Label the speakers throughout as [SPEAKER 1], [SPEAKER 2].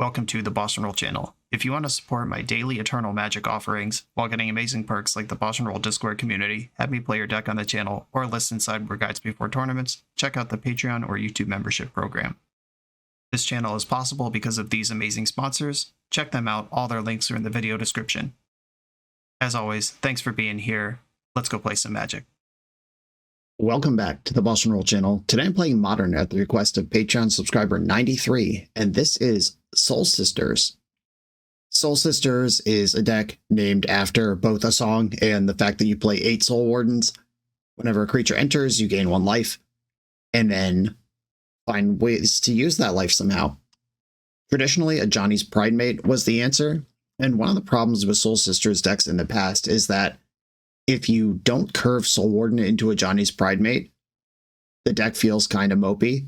[SPEAKER 1] welcome to the BoshNRoll channel. If you want to support my daily Eternal Magic offerings while getting amazing perks like the BoshNRoll Discord community, have me play your deck on the channel, or listen sideboard guides before tournaments, check out the Patreon or YouTube membership program. This channel is possible because of these amazing sponsors. Check them out, all their links are in the video description. As always, thanks for being here. Let's go play some Magic.
[SPEAKER 2] Welcome back to the BoshNRoll channel. Today I'm playing Modern at the request of Patreon subscriber 93, and this is Soul Sisters. Soul Sisters is a deck named after both a song and the fact that you play 8 Soul Wardens. Whenever a creature enters, you gain 1 life, and then find ways to use that life somehow. Traditionally, a Johnny's Pridemate was the answer, and one of the problems with Soul Sisters decks in the past is that if you don't curve Soul Warden into a Johnny's Pridemate, the deck feels kind of mopey.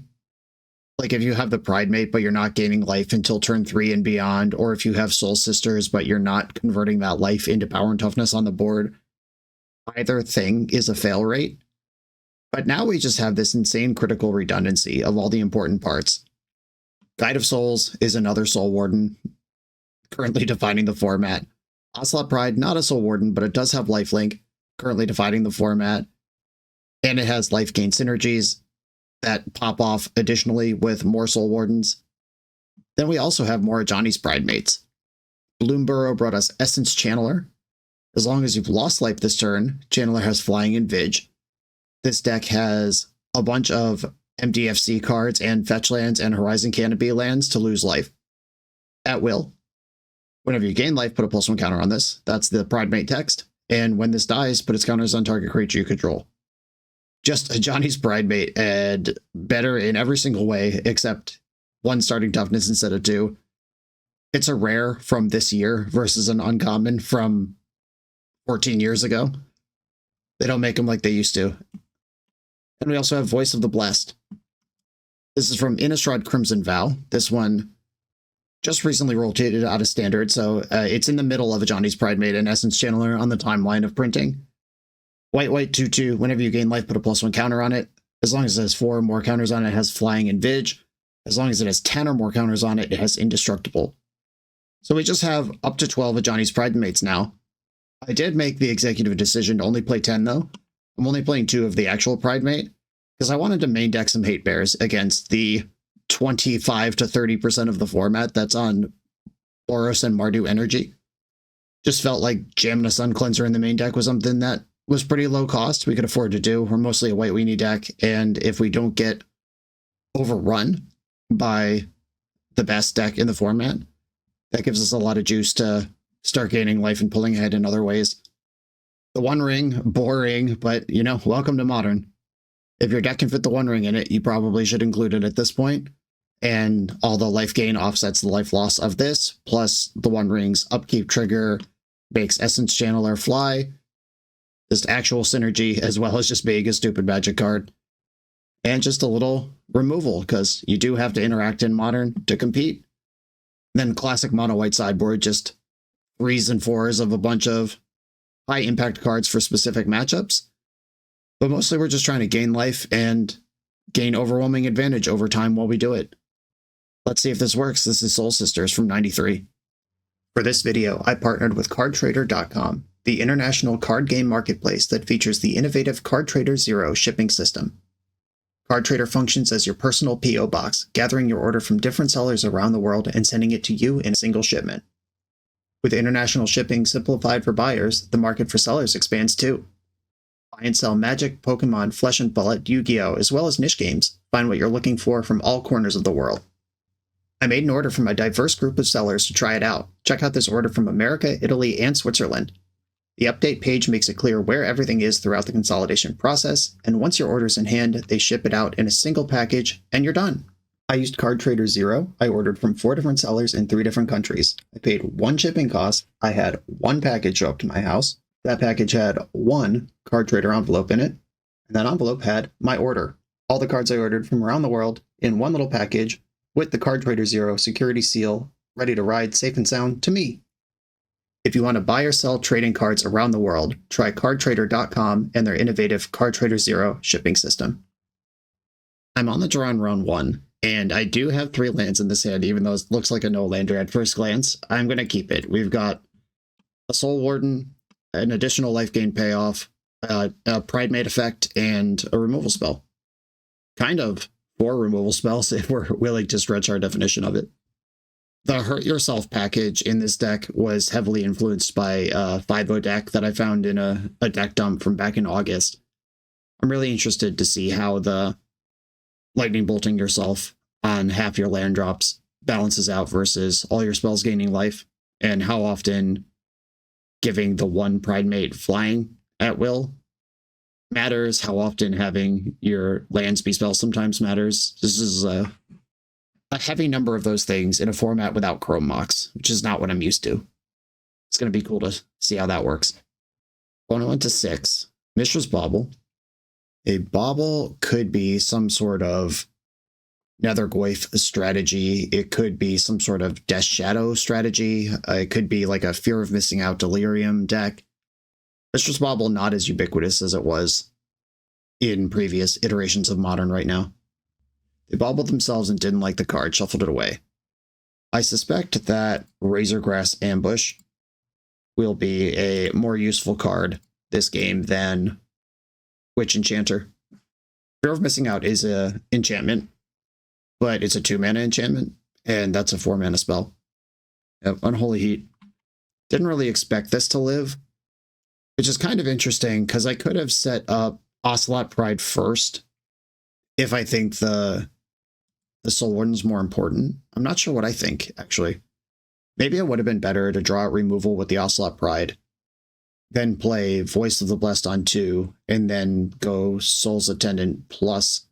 [SPEAKER 2] Like if you have the Pridemate, but you're not gaining life until turn 3 and beyond, or if you have Soul Sisters, but you're not converting that life into power and toughness on the board, either thing is a fail rate. But now we just have this insane critical redundancy of all the important parts. Guide of Souls is another Soul Warden, currently defining the format. Ocelot Pride, not a Soul Warden, but it does have lifelink, currently dividing the format, and it has life gain synergies that pop off additionally with more Soul Wardens. Then we also have more Johnny's Pridemates. Bloomburrow brought us Essence Channeler. As long as you've lost life this turn, Channeler has Flying and Vig. This deck has a bunch of MDFC cards and fetch lands and Horizon Canopy lands to lose life at will. Whenever you gain life, put a +1 counter on this. That's the Pridemate text. And when this dies, put its counters on target creature you control. Just a Johnny's Pridemate, and better in every single way, except 1 starting toughness instead of 2. It's a rare from this year versus an uncommon from 14 years ago. They don't make them like they used to. And we also have Voice of the Blessed. This is from Innistrad Crimson Vow. This one just recently rotated out of standard, so it's in the middle of a Johnny's Pridemate and Essence Channeler on the timeline of printing. White, 2/2, whenever you gain life, put a +1 counter on it. As long as it has 4 or more counters on it, it has Flying and Vig. As long as it has 10 or more counters on it, it has Indestructible. So we just have up to 12 of Johnny's Pridemates now. I did make the executive decision to only play 10, though. I'm only playing 2 of the actual Pridemate, because I wanted to main deck some Hate Bears against the 25 to 30% of the format that's on Boros and Mardu Energy. Just felt like jamming a Sun Cleanser in the main deck was something that was pretty low cost we could afford to do. We're mostly a white weenie deck, and if we don't get overrun by the best deck in the format, that gives us a lot of juice to start gaining life and pulling ahead in other ways. The One Ring, boring, but you know, welcome to Modern. If your deck can fit the One Ring in it, you probably should include it at this point. And all the life gain offsets the life loss of this, plus the One Ring's upkeep trigger makes Essence Channeler fly. Just actual synergy, as well as just being a stupid magic card. And just a little removal, because you do have to interact in Modern to compete. Then classic mono white sideboard, just 3s and 4s of a bunch of high impact cards for specific matchups. But mostly we're just trying to gain life and gain overwhelming advantage over time while we do it. Let's see if this works. This is Soul Sisters from 93. For this video, I partnered with CardTrader.com, the international card game marketplace that features the innovative CardTrader Zero shipping system. CardTrader functions as your personal P.O. box, gathering your order from different sellers around the world and sending it to you in a single shipment. With international shipping simplified for buyers, the market for sellers expands too. Buy and sell Magic, Pokemon, Flesh and Bullet, Yu-Gi-Oh!, as well as niche games. Find what you're looking for from all corners of the world. I made an order from a diverse group of sellers to try it out. Check out this order from America, Italy, and Switzerland. The update page makes it clear where everything is throughout the consolidation process, and once your order's in hand, they ship it out in a single package, and you're done. I used CardTrader Zero. I ordered from 4 different sellers in 3 different countries. I paid 1 shipping cost. I had 1 package show up to my house. That package had 1 CardTrader envelope in it, and that envelope had my order. All the cards I ordered from around the world in 1 little package with the CardTrader Zero security seal, ready to ride safe and sound to me. If you want to buy or sell trading cards around the world, try CardTrader.com and their innovative CardTrader Zero shipping system. I'm on the draw in round 1, And I do have 3 lands in this hand, even though it looks like a no-lander at first glance. I'm going to keep it. We've got a Soul Warden, an additional life gain payoff, a Pride Mate effect, and a removal spell. Kind of 4 removal spells if we're willing to stretch our definition of it. The Hurt Yourself package in this deck was heavily influenced by a 5-0 deck that I found in a deck dump from back in August. I'm really interested to see how the lightning bolting yourself on half your land drops balances out versus all your spells gaining life, and how often giving the 1 Pride Mate flying at will matters, how often having your lands be spells sometimes matters. This is a heavy number of those things in a format without Chrome Mox, which is not what I'm used to. It's going to be cool to see how that works. Opponent went to 6. Mishra's Bauble. A bauble could be some sort of Nethergoyf strategy. It could be some sort of Death Shadow strategy. It could be like a Fear of Missing Out Delirium deck. Mishra's Bauble not as ubiquitous as it was in previous iterations of Modern right now. They baubled themselves and didn't like the card, shuffled it away. I suspect that Razorgrass Ambush will be a more useful card this game than Witch Enchanter. Fear of Missing Out is a enchantment, but it's a 2-mana enchantment, and that's a 4-mana spell. Unholy Heat. Didn't really expect this to live, which is kind of interesting, because I could have set up Ocelot Pride first if I think the Soul Warden's more important. I'm not sure what I think, actually. Maybe it would have been better to draw out removal with the Ocelot Pride, then play Voice of the Blessed on 2, and then go Soul's Attendant plus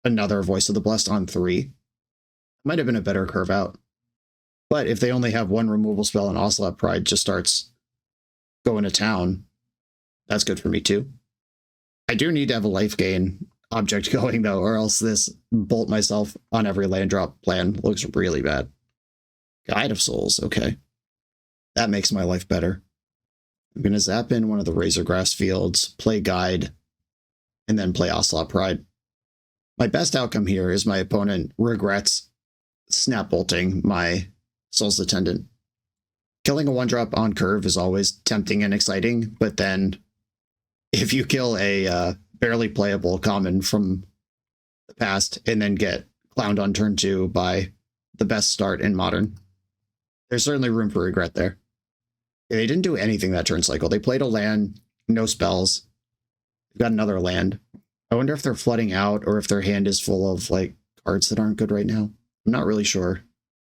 [SPEAKER 2] another Voice of the Blessed on 3. Might have been a better curve out. But if they only have 1 removal spell and Ocelot Pride just starts going to town, that's good for me too. I do need to have a life gain object going though, or else this bolt myself on every land drop plan looks really bad. Guide of Souls, okay. That makes my life better. I'm going to zap in one of the Razorgrass fields, play Guide, and then play Ocelot Pride. My best outcome here is my opponent regrets snap bolting my Soul's Attendant. Killing a 1-drop on curve is always tempting and exciting, but then if you kill a barely playable common from the past and then get clowned on turn 2 by the best start in Modern, there's certainly room for regret there. They didn't do anything that turn cycle. They played a land, no spells. They've got another land. I wonder if they're flooding out or if their hand is full of like cards that aren't good right now. I'm not really sure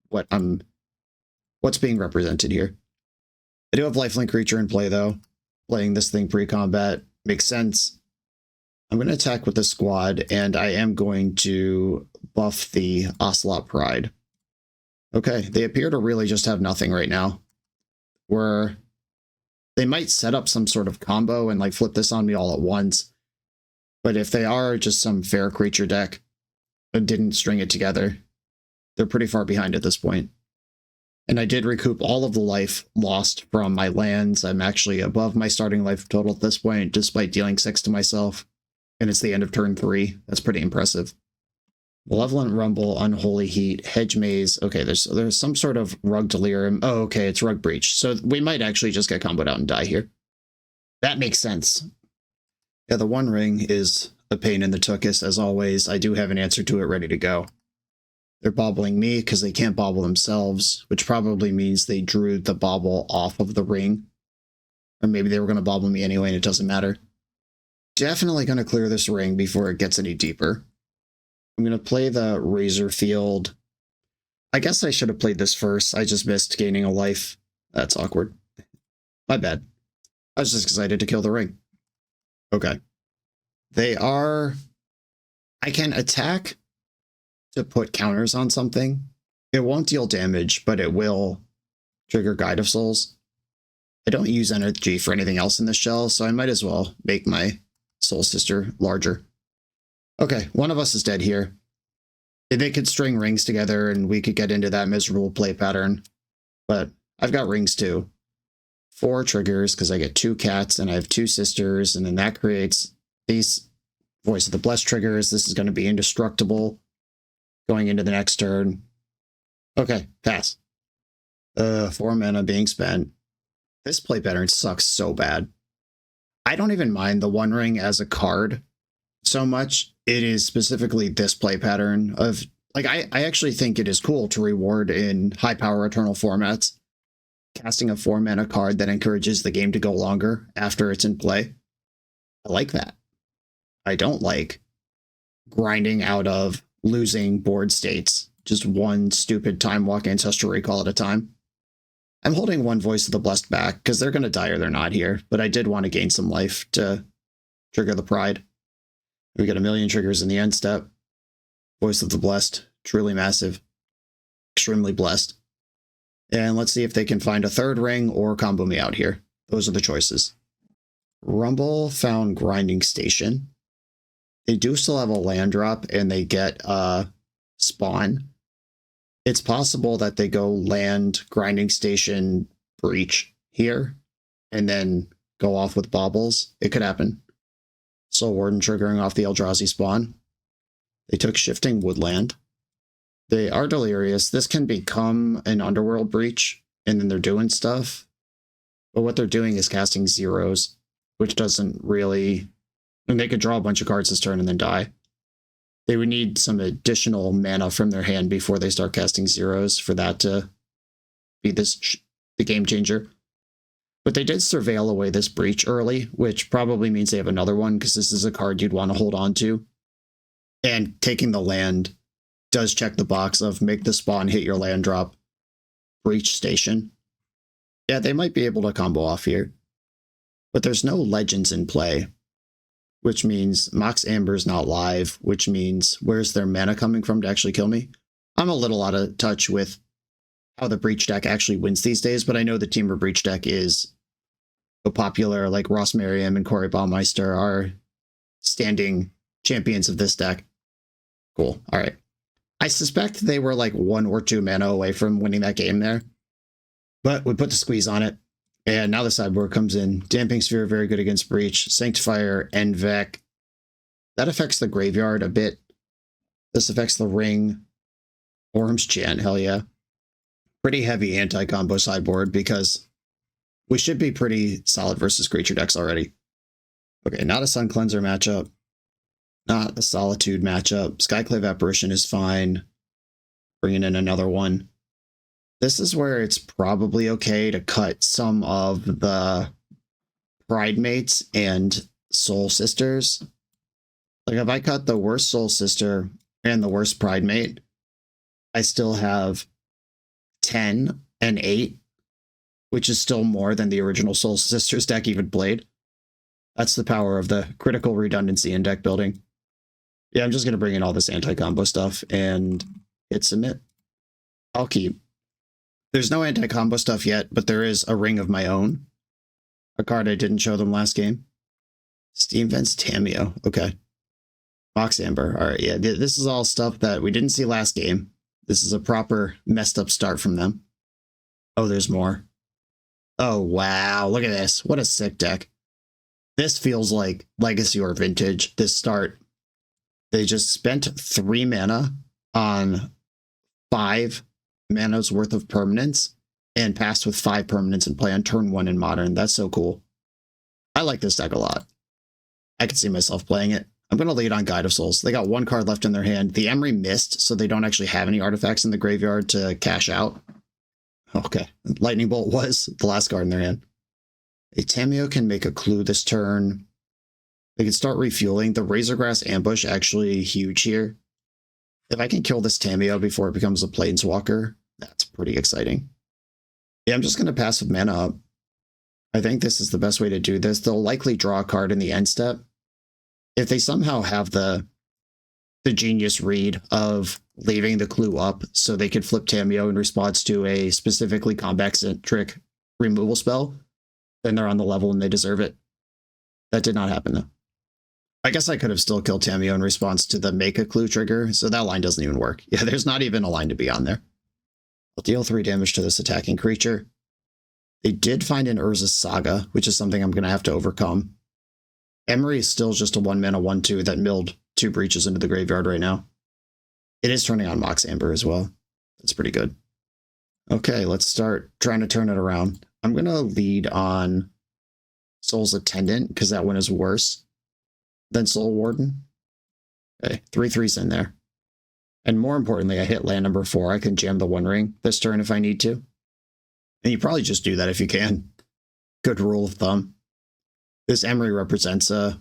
[SPEAKER 2] what's being represented here. I do have lifelink creature in play though. Playing this thing pre-combat makes sense. I'm going to attack with the squad, and I am going to buff the Ocelot Pride. Okay, they appear to really just have nothing right now. Where they might set up some sort of combo and like flip this on me all at once. But if they are just some fair creature deck that didn't string it together, they're pretty far behind at this point. And I did recoup all of the life lost from my lands. I'm actually above my starting life total at this point, despite dealing 6 to myself. And it's the end of turn 3. That's pretty impressive. Malevolent Rumble, Unholy Heat, Hedge Maze. Okay, there's some sort of Rug Delirium. Oh, okay, it's Rug Breach. So we might actually just get comboed out and die here. That makes sense. Yeah, the One Ring is a pain in the tuchus, as always. I do have an answer to it ready to go. They're bobbling me because they can't bobble themselves, which probably means they drew the bobble off of the ring. Or maybe they were going to bobble me anyway and it doesn't matter. Definitely going to clear this ring before it gets any deeper. I'm going to play the Razor Field. I guess I should have played this first. I just missed gaining a life. That's awkward. My bad. I was just excited to kill the ring. Okay. They are... I can attack to put counters on something. It won't deal damage, but it will trigger Guide of Souls. I don't use energy for anything else in this shell, so I might as well make my Soul Sister larger. Okay, one of us is dead here. They could string rings together and we could get into that miserable play pattern, but I've got rings too. 4 triggers because I get 2 cats and I have 2 sisters, and then that creates these Voice of the Blessed triggers. This is going to be indestructible. going into the next turn. Okay, pass. 4 mana being spent. This play pattern sucks so bad. I don't even mind the One Ring as a card so much. It is specifically this play pattern of, like, I actually think it is cool to reward in high power Eternal formats casting a 4 mana card that encourages the game to go longer after it's in play. I like that. I don't like grinding out of losing board states, just one stupid Time Walk Ancestral Recall at a time. I'm holding one Voice of the Blessed back because they're going to die or they're not here, but I did want to gain some life to trigger the Pride. We get a million triggers in the end step. Voice of the Blessed, truly massive, extremely blessed. And let's see if they can find a third ring or combo me out here. Those are the choices. Rumble found Grinding Station. They do still have a land drop and they get a spawn. It's possible that they go land, Grinding Station, Breach here, and then go off with Baubles. It could happen. Soul Warden triggering off the Eldrazi spawn. They took Shifting Woodland. They are delirious. This can become an Underworld Breach, and then they're doing stuff. But what they're doing is casting zeros, which doesn't really... And they could draw a bunch of cards this turn and then die. They would need some additional mana from their hand before they start casting zeros for that to be the game changer. But they did surveil away this Breach early, which probably means they have another one, because this is a card you'd want to hold on to. And taking the land does check the box of make the spawn hit your land drop, Breach Station. Yeah, they might be able to combo off here. But there's no legends in play, which means Mox Amber's not live, which means where's their mana coming from to actually kill me? I'm a little out of touch with how the Breach deck actually wins these days, but I know the Temur Breach deck is so popular, like Ross Merriam and Corey Baumeister are standing champions of this deck. Cool. All right. I suspect they were like 1 or 2 mana away from winning that game there. But we put the squeeze on it. And now the sideboard comes in. Damping Sphere, very good against Breach. Sanctifier, Envec. That affects the graveyard a bit. This affects the ring. Orm's Chant, hell yeah. Pretty heavy anti-combo sideboard because we should be pretty solid versus creature decks already. Okay, not a Sun Cleanser matchup. Not a Solitude matchup. Skyclave Apparition is fine. Bringing in another one. This is where it's probably okay to cut some of the Pridemates and Soul Sisters. Like if I cut the worst Soul Sister and the worst Pridemate, I still have 10 and 8, which is still more than the original Soul Sisters deck even played. That's the power of the critical redundancy in deck building. Yeah, I'm just going to bring in all this anti-combo stuff and hit submit. I'll keep. There's no anti-combo stuff yet, but there is a Ring of my own. A card I didn't show them last game. Steam Vents Tameo. Okay. Mox Amber. All right, yeah, this is all stuff that we didn't see last game. This is a proper messed up start from them. Oh, there's more. Oh, wow. Look at this. What a sick deck. This feels like Legacy or Vintage, this start. They just spent 3 mana on 5 mana's worth of permanents and passed with 5 permanents in play on turn 1 in Modern. That's so cool. I like this deck a lot. I can see myself playing it. I'm going to lead on Guide of Souls. They got 1 card left in their hand. The Emery missed, so they don't actually have any artifacts in the graveyard to cash out. Okay. Lightning Bolt was the last card in their hand. A Tameo can make a clue this turn. They can start refueling. The Razorgrass Ambush actually huge here. If I can kill this Tameo before it becomes a Planeswalker, that's pretty exciting. Yeah, I'm just going to pass with mana up. I think this is the best way to do this. They'll likely draw a card in the end step. If they somehow have the genius read of leaving the clue up so they could flip Tameo in response to a specifically combat-centric removal spell, then they're on the level and they deserve it. That did not happen, though. I guess I could have still killed Tameo in response to the make a clue trigger, so that line doesn't even work. Yeah, there's not even a line to be on there. I'll deal 3 damage to this attacking creature. They did find an Urza's Saga, which is something I'm going to have to overcome. Emery is still just a 1 mana 1/2 that milled 2 breaches into the graveyard right now. It is turning on Mox Amber as well. That's pretty good. Okay, let's start trying to turn it around. I'm going to lead on Soul's Attendant because that one is worse than Soul Warden. Okay, 3/3's in there. And more importantly, I hit land number 4. I can jam the One Ring this turn if I need to. And you probably just do that if you can. Good rule of thumb. This Emery represents a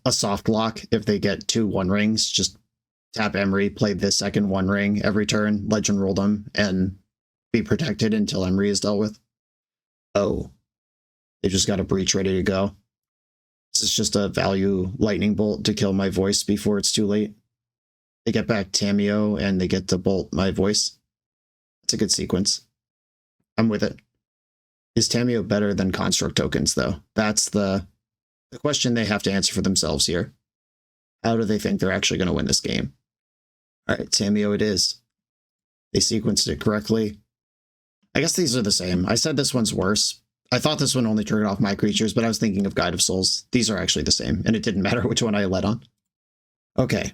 [SPEAKER 2] soft lock. If they get 2 One Rings, just tap Emery, play this second One Ring every turn, Legend Roll them, and be protected until Emery is dealt with. Oh, they just got a Breach ready to go. This is just a value Lightning Bolt to kill my voice before it's too late. They get back Tameo and they get to bolt my voice. It's a good sequence. I'm with it. Is Tameo better than Construct tokens, though? That's the question they have to answer for themselves here. How do they think they're actually going to win this game? All right, Tameo it is. They sequenced it correctly. I guess these are the same. I said this one's worse. I thought this one only triggered off my creatures, but I was thinking of Guide of Souls. These are actually the same, and it didn't matter which one I led on. Okay,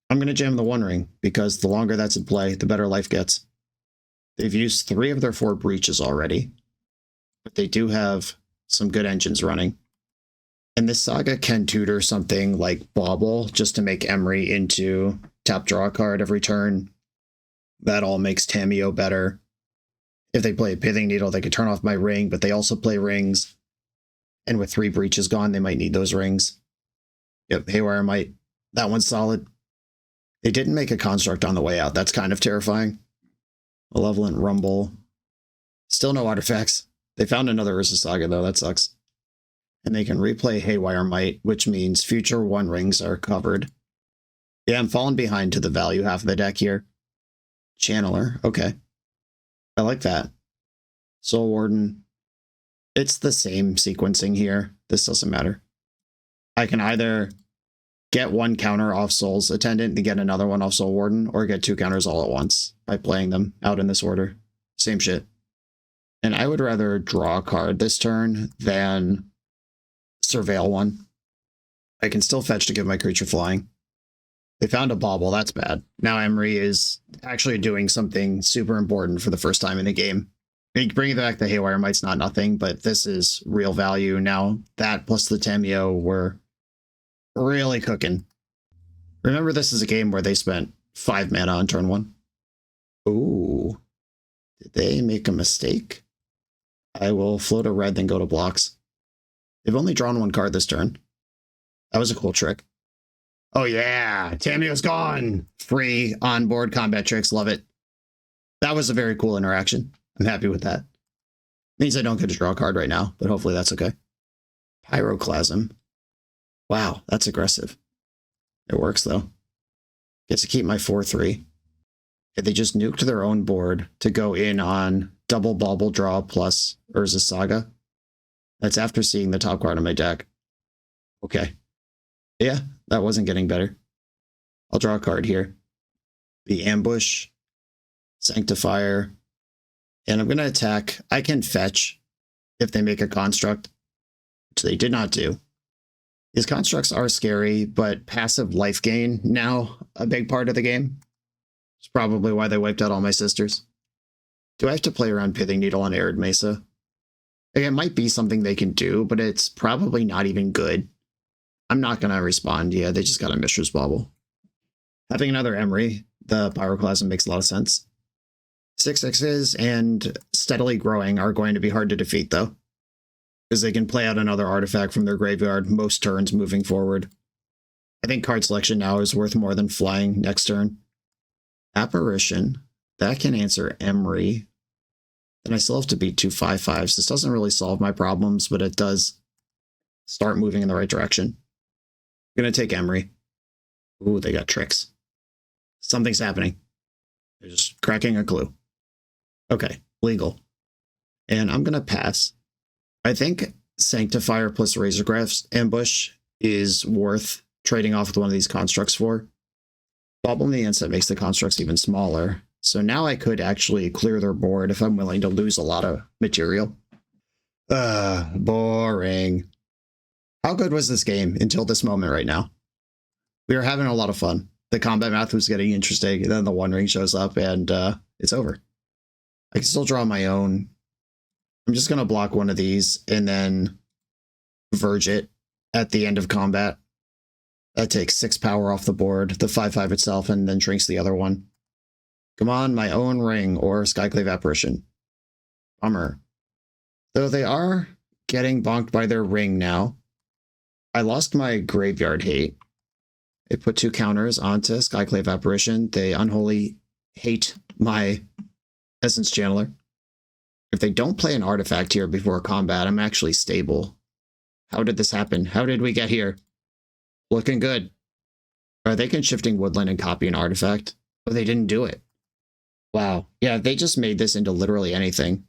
[SPEAKER 2] I'm going to jam the One Ring, because the longer that's in play, the better life gets. They've used 3 of their 4 breaches already, but they do have some good engines running. And this Saga can tutor something like Bauble just to make Emery into tap draw a card every turn. That all makes Tameo better. If they play a Pithing Needle, they could turn off my ring, but they also play rings. And with 3 breaches gone, they might need those rings. Yep, Haywire might. That one's solid. They didn't make a construct on the way out. That's kind of terrifying. Malevolent Rumble. Still no artifacts. They found another Urza Saga, though. That sucks. And they can replay Haywire Might, which means future One Rings are covered. Yeah, I'm falling behind to the value half of the deck here. Channeler. Okay. I like that. Soul Warden. It's the same sequencing here. This doesn't matter. I can either get 1 counter off Soul's Attendant to get another one off Soul Warden, or get 2 counters all at once by playing them out in this order. Same shit. And I would rather draw a card this turn than surveil one. I can still fetch to give my creature flying. They found a Bauble, that's bad. Now Emery is actually doing something super important for the first time in the game. Bringing back the Haywire Might's not nothing, but this is real value. Now that plus the Tameo were really cooking. Remember, this is a game where they spent 5 mana on turn 1. Ooh. Did they make a mistake? I will float a red, then go to blocks. They've only drawn 1 card this turn. That was a cool trick. Oh yeah, Tameo's gone! Free onboard combat tricks, love it. That was a very cool interaction. I'm happy with that. Means I don't get to draw a card right now, but hopefully that's okay. Pyroclasm. Wow, that's aggressive. It works though. Gets to keep my 4/3. Yeah, they just nuked their own board to go in on double Bauble draw plus Urza Saga. That's after seeing the top card of my deck. Okay. Yeah, that wasn't getting better. I'll draw a card here. The Ambush, Sanctifier, and I'm going to attack. I can fetch if they make a construct, which they did not do. These constructs are scary, but passive life gain now a big part of the game. It's probably why they wiped out all my sisters. Do I have to play around Pithing Needle on Arid Mesa? It might be something they can do, but it's probably not even good. I'm not going to respond. Yeah, they just got a Mishra's Bauble. Having another Emery, the Pyroclasm makes a lot of sense. 6/6s and steadily growing are going to be hard to defeat, though, because they can play out another artifact from their graveyard most turns moving forward. I think card selection now is worth more than flying next turn. Apparition, that can answer Emery. Then I still have to beat 2 5/5s. This doesn't really solve my problems, but it does start moving in the right direction. I'm going to take Emery. Ooh, they got tricks. Something's happening. They're just cracking a clue. Okay, legal. And I'm going to pass. I think Sanctifier plus Razorgraph's Ambush is worth trading off with one of these constructs for. Bauble in the inset makes the constructs even smaller. So now I could actually clear their board if I'm willing to lose a lot of material. Boring. How good was this game until this moment right now? We are having a lot of fun. the combat math was getting interesting, and then the One Ring shows up, and it's over. I can still draw my own. I'm just going to block one of these and then Verge it at the end of combat. That takes 6 power off the board, the 5/5 itself, and then drinks the other one. Come on, my own ring or Skyclave Apparition. Bummer. Though they are getting bonked by their ring now. I lost my Graveyard Hate. I put 2 counters onto Skyclave Apparition. They unholy hate my Essence Channeler. If they don't play an artifact here before combat, I'm actually stable. How did this happen? How did we get here? Looking good. Are they can Shifting Woodland and copy an artifact? Oh, they didn't do it. Wow. Yeah, they just made this into literally anything.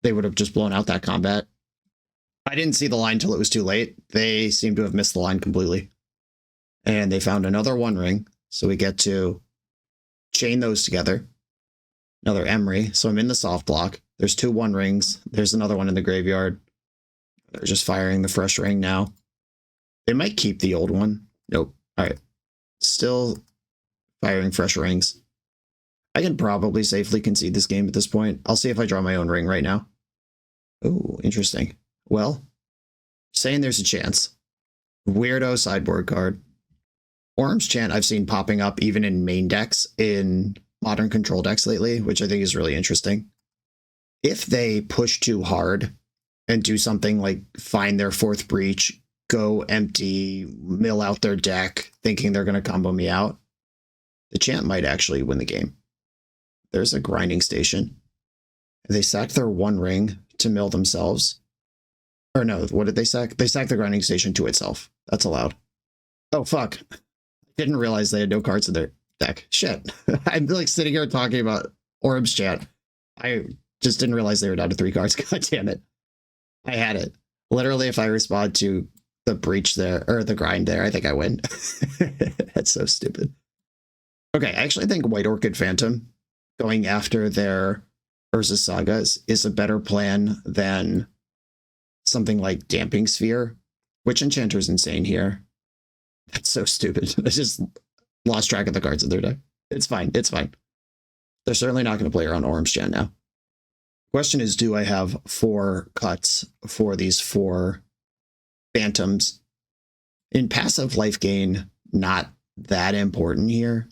[SPEAKER 2] They would have just blown out that combat. I didn't see the line till it was too late. They seem to have missed the line completely. And they found another One Ring, so we get to chain those together. Another Emery, so I'm in the soft block. There's 2 One Rings. There's another one in the graveyard. They're just firing the fresh ring now. They might keep the old one. Nope. All right. Still firing fresh rings. I can probably safely concede this game at this point. I'll see if I draw my own ring right now. Oh, interesting. Well, saying there's a chance. Weirdo sideboard card. Orm's Chant I've seen popping up even in main decks in modern control decks lately, which I think is really interesting. If they push too hard and do something like find their 4th breach, go empty, mill out their deck, thinking they're going to combo me out, the Chant might actually win the game. There's a Grinding Station. They sacked their One Ring to mill themselves. Or no, what did they sack? They sacked the Grinding Station to itself. That's allowed. Oh, fuck. Didn't realize they had no cards in their deck. Shit. I'm like sitting here talking about Orb's Chant. I just didn't realize they were down to 3 cards. God damn it. I had it. Literally, if I respond to the breach there, or the grind there, I think I win. That's so stupid. Okay, I actually think White Orchid Phantom going after their Urza Sagas is a better plan than something like Damping Sphere. Witch Enchanter's insane here. That's so stupid. I just lost track of the cards in their deck. It's fine. It's fine. They're certainly not going to play around Orm's Chant now. Question is, do I have 4 cuts for these 4 Phantoms? In passive life gain, not that important here.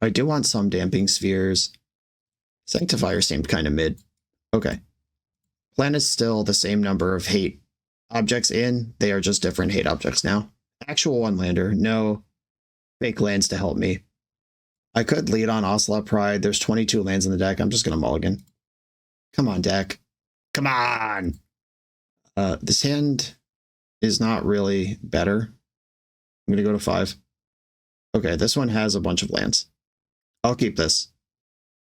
[SPEAKER 2] I do want some Damping Spheres. Sanctifier seemed kind of mid. Okay. Plan is still the same number of hate objects in. They are just different hate objects now. Actual one-lander. No fake lands to help me. I could lead on Ocelot Pride. There's 22 lands in the deck. I'm just going to mulligan. Come on, deck. Come on! This hand is not really better. I'm going to go to 5. Okay, this one has a bunch of lands. I'll keep this.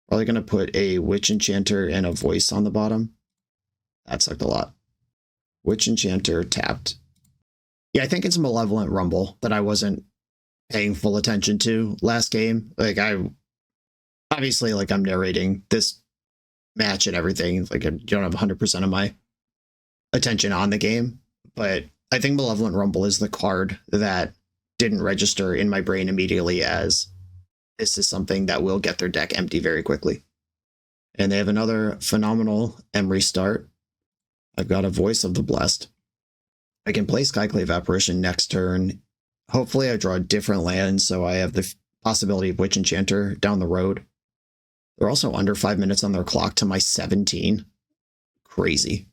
[SPEAKER 2] Probably going to put a Witch Enchanter and a Voice on the bottom. That sucked a lot. Witch Enchanter tapped. Yeah, I think it's Malevolent Rumble that I wasn't paying full attention to last game. Like, obviously, like, I'm narrating this match and everything. Like, I don't have 100% of my attention on the game. But I think Malevolent Rumble is the card that didn't register in my brain immediately as this is something that will get their deck empty very quickly. And they have another phenomenal Emery start. I've got a Voice of the Blessed. I can play Skyclave Apparition next turn. Hopefully I draw a different land, so I have the possibility of Witch Enchanter down the road. They're also under 5 minutes on their clock to my 17. Crazy.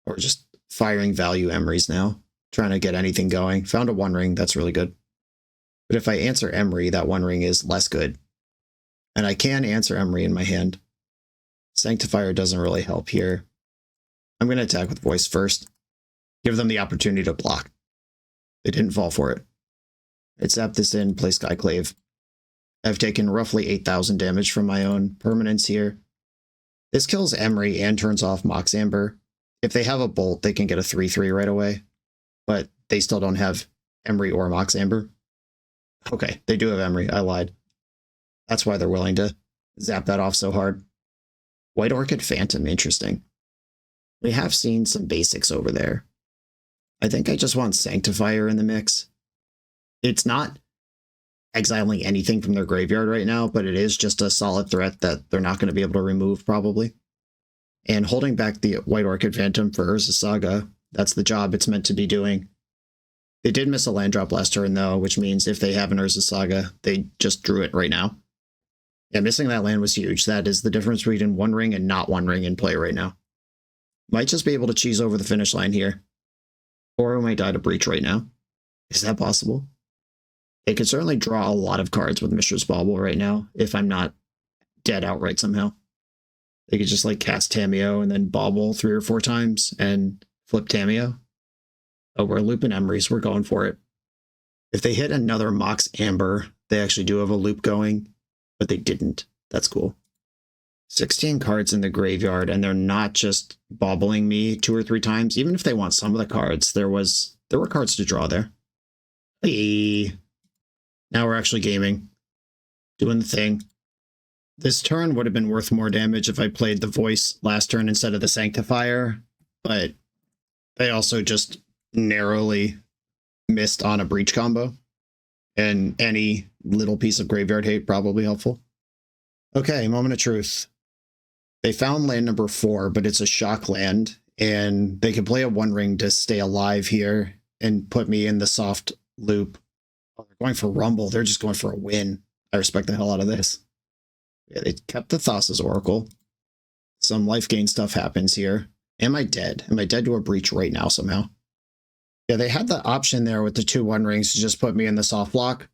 [SPEAKER 2] Or just firing value Emerys now. Trying to get anything going. Found a One Ring, that's really good. But if I answer Emery, that One Ring is less good. And I can answer Emery in my hand. Sanctifier doesn't really help here. I'm going to attack with Voice first. Give them the opportunity to block. They didn't fall for it. I zap this in, play Skyclave. I've taken roughly 8,000 damage from my own permanents here. This kills Emery and turns off Mox Amber. If they have a Bolt, they can get a 3/3 right away. But they still don't have Emery or Mox Amber. Okay, they do have Emery. I lied. That's why they're willing to zap that off so hard. White Orchid Phantom, interesting. We have seen some basics over there. I think I just want Sanctifier in the mix. It's not exiling anything from their graveyard right now, but it is just a solid threat that they're not going to be able to remove probably. And holding back the White Orchid Phantom for Urza Saga, that's the job it's meant to be doing. They did miss a land drop last turn though, which means if they have an Urza Saga, they just drew it right now. Yeah, missing that land was huge. That is the difference between One Ring and not One Ring in play right now. Might just be able to cheese over the finish line here. Or we might die to Breach right now. Is that possible? They could certainly draw a lot of cards with Mishra's Bauble right now, if I'm not dead outright somehow. They could just like cast Tameo and then Bauble 3 or 4 times and flip Tameo. Oh, we're looping Emeries. We're going for it. If they hit another Mox Amber, they actually do have a loop going, but they didn't. That's cool. 16 cards in the graveyard, and they're not just bobbling me 2 or 3 times. Even if they want some of the cards, there were cards to draw there. Hey. Now we're actually gaming. Doing the thing. This turn would have been worth more damage if I played the Voice last turn instead of the Sanctifier, but they also just narrowly missed on a Breach combo, and any little piece of graveyard hate probably helpful. Okay, moment of truth. They found land number 4, but it's a shock land, and they can play a One Ring to stay alive here and put me in the soft loop. Oh, they're going for Rumble. They're just going for a win. I respect the hell out of this. Yeah, they kept the Thassa's Oracle. Some life gain stuff happens here. Am I dead? Am I dead to a Breach right now somehow? Yeah, they had the option there with the 2 One Rings to just put me in the soft block.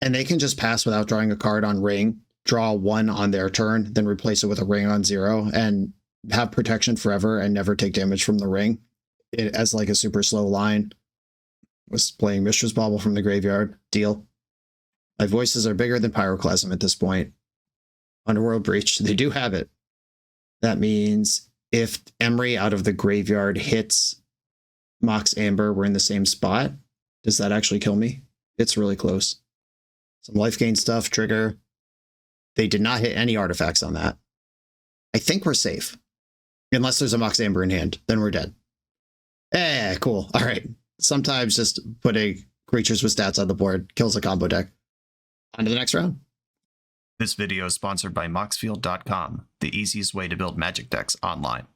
[SPEAKER 2] And they can just pass without drawing a card on ring, draw 1 on their turn, then replace it with a ring on 0, and have protection forever and never take damage from the ring. It, as like a super slow line. Was playing Mishra's Bauble from the graveyard. Deal. My voices are bigger than Pyroclasm at this point. Underworld Breach, they do have it. That means if Emery out of the graveyard hits Mox Amber, we're in the same spot. Does that actually kill me? It's really close. Some life gain stuff, trigger. They did not hit any artifacts on that. I think we're safe. Unless there's a Mox Amber in hand, then we're dead. Eh, cool. All right. Sometimes just putting creatures with stats on the board kills a combo deck. On to the next round.
[SPEAKER 1] This video is sponsored by Moxfield.com, the easiest way to build Magic decks online.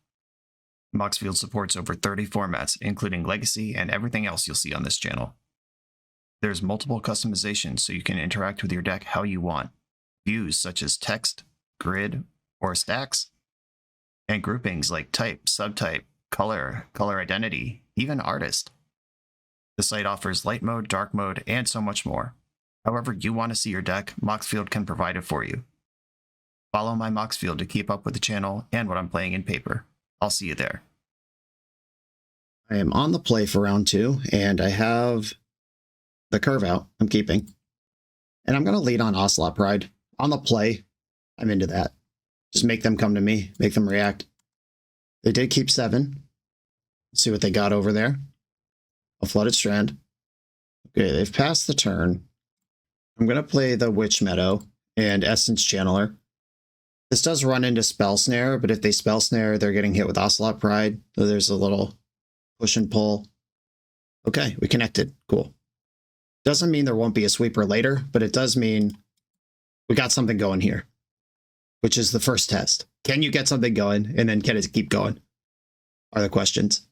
[SPEAKER 1] Moxfield supports over 30 formats, including Legacy and everything else you'll see on this channel. There's multiple customizations so you can interact with your deck how you want. Views such as text, grid, or stacks. And groupings like type, subtype, color, color identity, even artist. The site offers light mode, dark mode, and so much more. However you want to see your deck, Moxfield can provide it for you. Follow my Moxfield to keep up with the channel and what I'm playing in paper. I'll see you there.
[SPEAKER 2] I am on the play for round 2, and I have the curve out I'm keeping. And I'm going to lead on Ocelot Pride. On the play, I'm into that. Just make them come to me, make them react. They did keep 7. Let's see what they got over there. A Flooded Strand. Okay, they've passed the turn. I'm going to play the Witch Meadow and Essence Channeler. This does run into Spell Snare, but if they Spell Snare, they're getting hit with Ocelot Pride. So there's a little push and pull. Okay, we connected. Cool. Doesn't mean there won't be a sweeper later, but it does mean we got something going here, which is the first test. Can you get something going, and then can it keep going? Are the questions.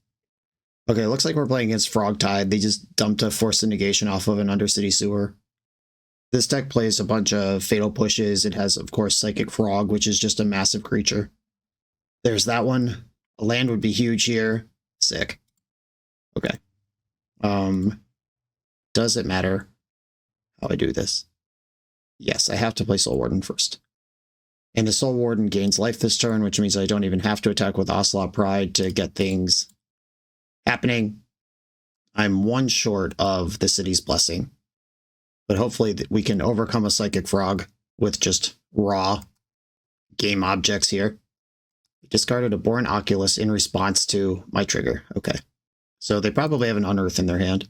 [SPEAKER 2] Okay, looks like we're playing against Frog Tide. They just dumped a Force of Negation off of an Undercity Sewer. This deck plays a bunch of Fatal Pushes. It has, of course, Psychic Frog, which is just a massive creature. There's that one. A land would be huge here. Sick. Okay. Does it matter how I do this? Yes, I have to play Soul Warden first. And the Soul Warden gains life this turn, which means I don't even have to attack with Ocelot Pride to get things happening. I'm 1 short of the City's Blessing. But hopefully we can overcome a Psychic Frog with just raw game objects here. Discarded a Born Oculus in response to my trigger. Okay. So they probably have an Unearth in their hand.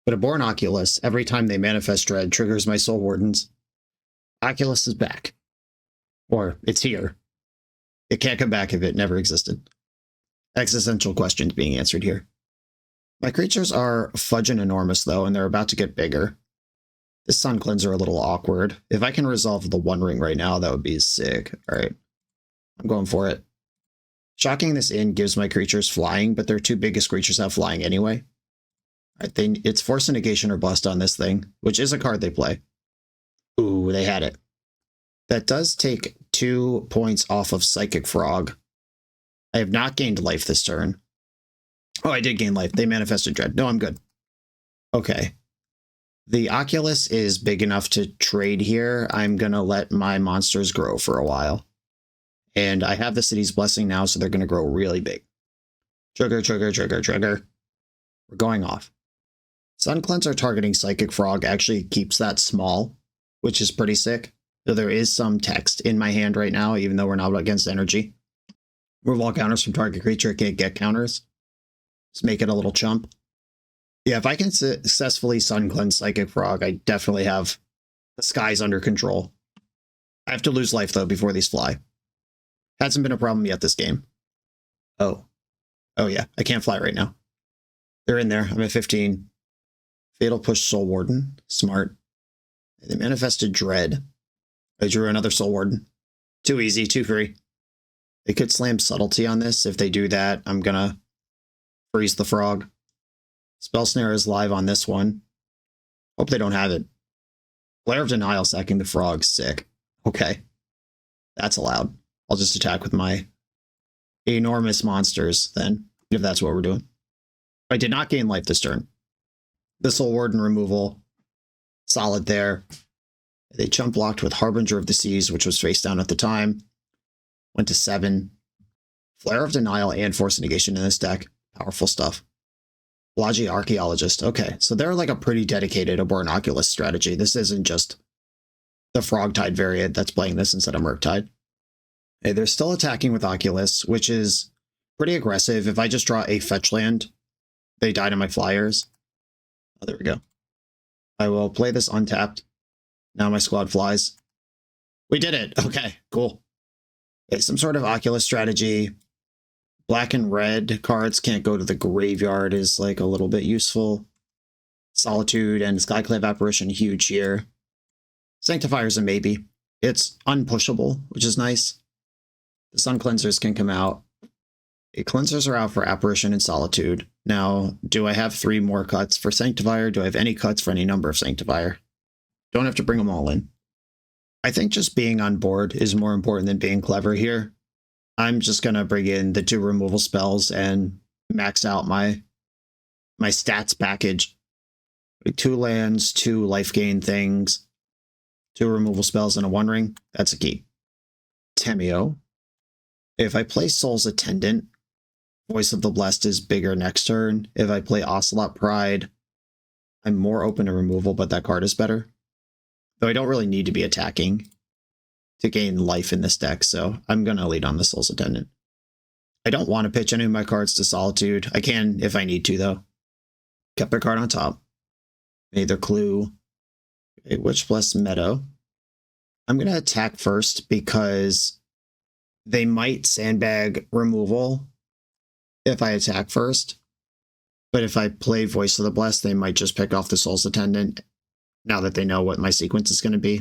[SPEAKER 2] But a Born Oculus, every time they manifest Dread, triggers my Soul Wardens. Oculus is back. Or it's here. It can't come back if it never existed. Existential questions being answered here. My creatures are fudging enormous, though, and they're about to get bigger. This Sun Cleanser a little awkward. If I can resolve the One Ring right now, that would be sick. All right. I'm going for it. Shocking this in gives my creatures flying, but their two biggest creatures have flying anyway. I think it's Force of Negation or Bust on this thing, which is a card they play. Ooh, they had it. That does take 2 points off of Psychic Frog. I have not gained life this turn. Oh, I did gain life. They manifested Dread. No, I'm good. Okay. The Oculus is big enough to trade here. I'm going to let my monsters grow for a while. And I have the City's Blessing now, so they're going to grow really big. Trigger, trigger, trigger, trigger. We're going off. Sun Cleanser targeting Psychic Frog actually keeps that small, which is pretty sick. So there is some text in my hand right now, even though we're not against energy. Remove all counters from target creature. It can't get counters. Let's make it a little chump. Yeah, if I can successfully Sun Cleanse Psychic Frog, I definitely have the skies under control. I have to lose life, though, before these fly. Hasn't been a problem yet this game. Oh. Oh, yeah. I can't fly right now. They're in there. I'm at 15. Fatal Push Soul Warden. Smart. They manifested Dread. I drew another Soul Warden. Too easy. Too free. They could slam Subtlety on this. If they do that, I'm going to freeze the frog. Spell Snare is live on this one. Hope they don't have it. Flare of Denial sacking the frog. Sick. Okay. That's allowed. I'll just attack with my enormous monsters then, if that's what we're doing. I did not gain life this turn. The Soul Warden removal. Solid there. They chump blocked with Harbinger of the Seas, which was face down at the time. Went to 7. Flare of Denial and Force of Negation in this deck. Powerful stuff. Logi Archaeologist. Okay, so they're like a pretty dedicated Aborn Oculus strategy. This isn't just the Frogtide variant that's playing this instead of Murktide. Hey, they're still attacking with Oculus, which is pretty aggressive. If I just draw a fetch land, they die to my flyers. Oh, there we go. I will play this untapped. Now my squad flies. We did it. Okay, cool. Okay, some sort of Oculus strategy. Black and red cards can't go to the graveyard is like a little bit useful. Solitude and Skyclave Apparition, huge here. Sanctifier's a maybe. It's unpushable, which is nice. The Sun Cleansers can come out. Cleansers are out for Apparition and Solitude. Now, do I have 3 more cuts for Sanctifier? Do I have any cuts for any number of Sanctifier? Don't have to bring them all in. I think just being on board is more important than being clever here. I'm just going to bring in the 2 removal spells and max out my stats package. 2 lands, 2 life gain things, 2 removal spells, and a One Ring. That's a key. Temio. If I play Soul's Attendant, Voice of the Blessed is bigger next turn. If I play Ocelot Pride, I'm more open to removal, but that card is better. Though I don't really need to be attacking to gain life in this deck, so I'm going to lead on the Soul's Attendant. I don't want to pitch any of my cards to Solitude. I can if I need to, though. Kept their card on top. Made their clue. Okay, Witch Bless Meadow. I'm going to attack first because they might sandbag removal if I attack first. But if I play Voice of the Blessed, they might just pick off the Soul's Attendant now that they know what my sequence is going to be.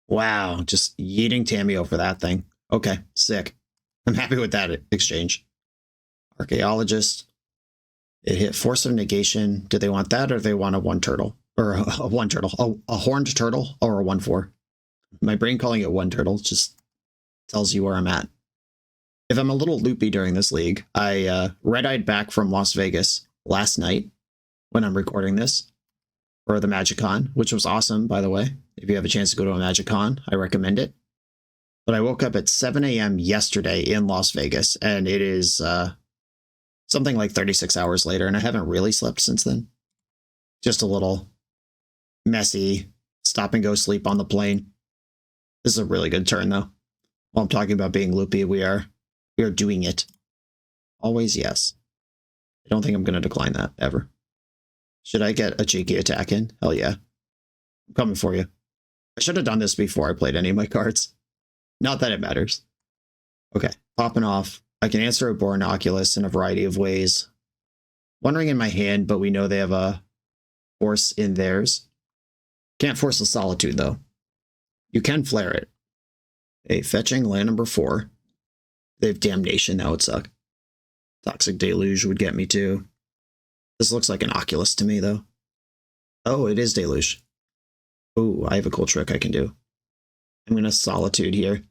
[SPEAKER 2] Wow, just yeeting Tamio for that thing. Okay, sick. I'm happy with that exchange. Archaeologist. It hit Force of Negation. Do they want that or do they want a 1 turtle? Or a 1 turtle. A horned turtle or a 1/4? My brain calling it 1 turtle just tells you where I'm at. If I'm a little loopy during this league, I red-eyed back from Las Vegas last night when I'm recording this for the MagicCon, which was awesome, by the way. If you have a chance to go to a MagicCon, I recommend it. But I woke up at 7 a.m. yesterday in Las Vegas, and it is something like 36 hours later, and I haven't really slept since then. Just a little messy, stop and go sleep on the plane. This is a really good turn, though. While I'm talking about being loopy, we are doing it. Always yes. I don't think I'm going to decline that, ever. Should I get a cheeky attack in? Hell yeah. I'm coming for you. I should have done this before I played any of my cards. Not that it matters. Okay, popping off. I can answer a Aborn Oculus in a variety of ways. One Ring in my hand, but we know they have a Force in theirs. Can't force a Solitude, though. You can flare it. A fetching land number 4. They have Damnation, that would suck. Toxic Deluge would get me too. This looks like an Oculus to me, though. Oh, it is Deluge. Oh, I have a cool trick I can do. I'm going to Solitude here.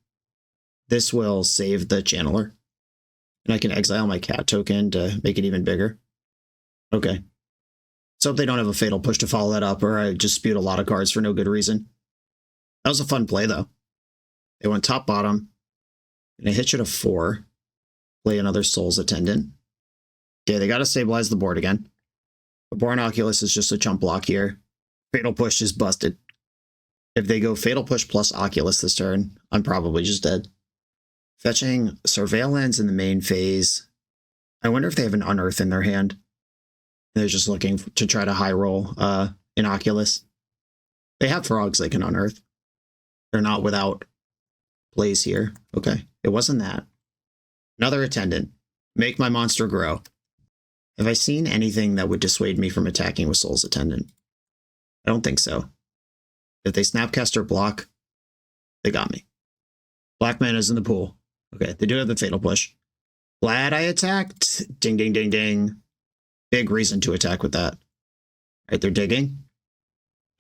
[SPEAKER 2] This will save the Channeler. And I can exile my cat token to make it even bigger. Okay. Let's hope they don't have a Fatal Push to follow that up, or I just spewed a lot of cards for no good reason. That was a fun play, though. They went top bottom. Gonna hit you to 4. Play another Soul's Attendant. Okay, they gotta stabilize the board again. The Born Oculus is just a chump block here. Fatal Push is busted. If they go Fatal Push plus Oculus this turn, I'm probably just dead. Fetching Surveillance in the main phase. I wonder if they have an Unearth in their hand. They're just looking to try to high roll an Oculus. They have Frogs they can Unearth. They're not without plays here. Okay, it wasn't that. Another Attendant. Make my monster grow. Have I seen anything that would dissuade me from attacking with Soul's Attendant? I don't think so. If they Snapcast or block, they got me. Black Mana's in the pool. Okay, they do have the Fatal Push. Glad I attacked. Ding, ding, ding, ding. Big reason to attack with that. All right, they're digging.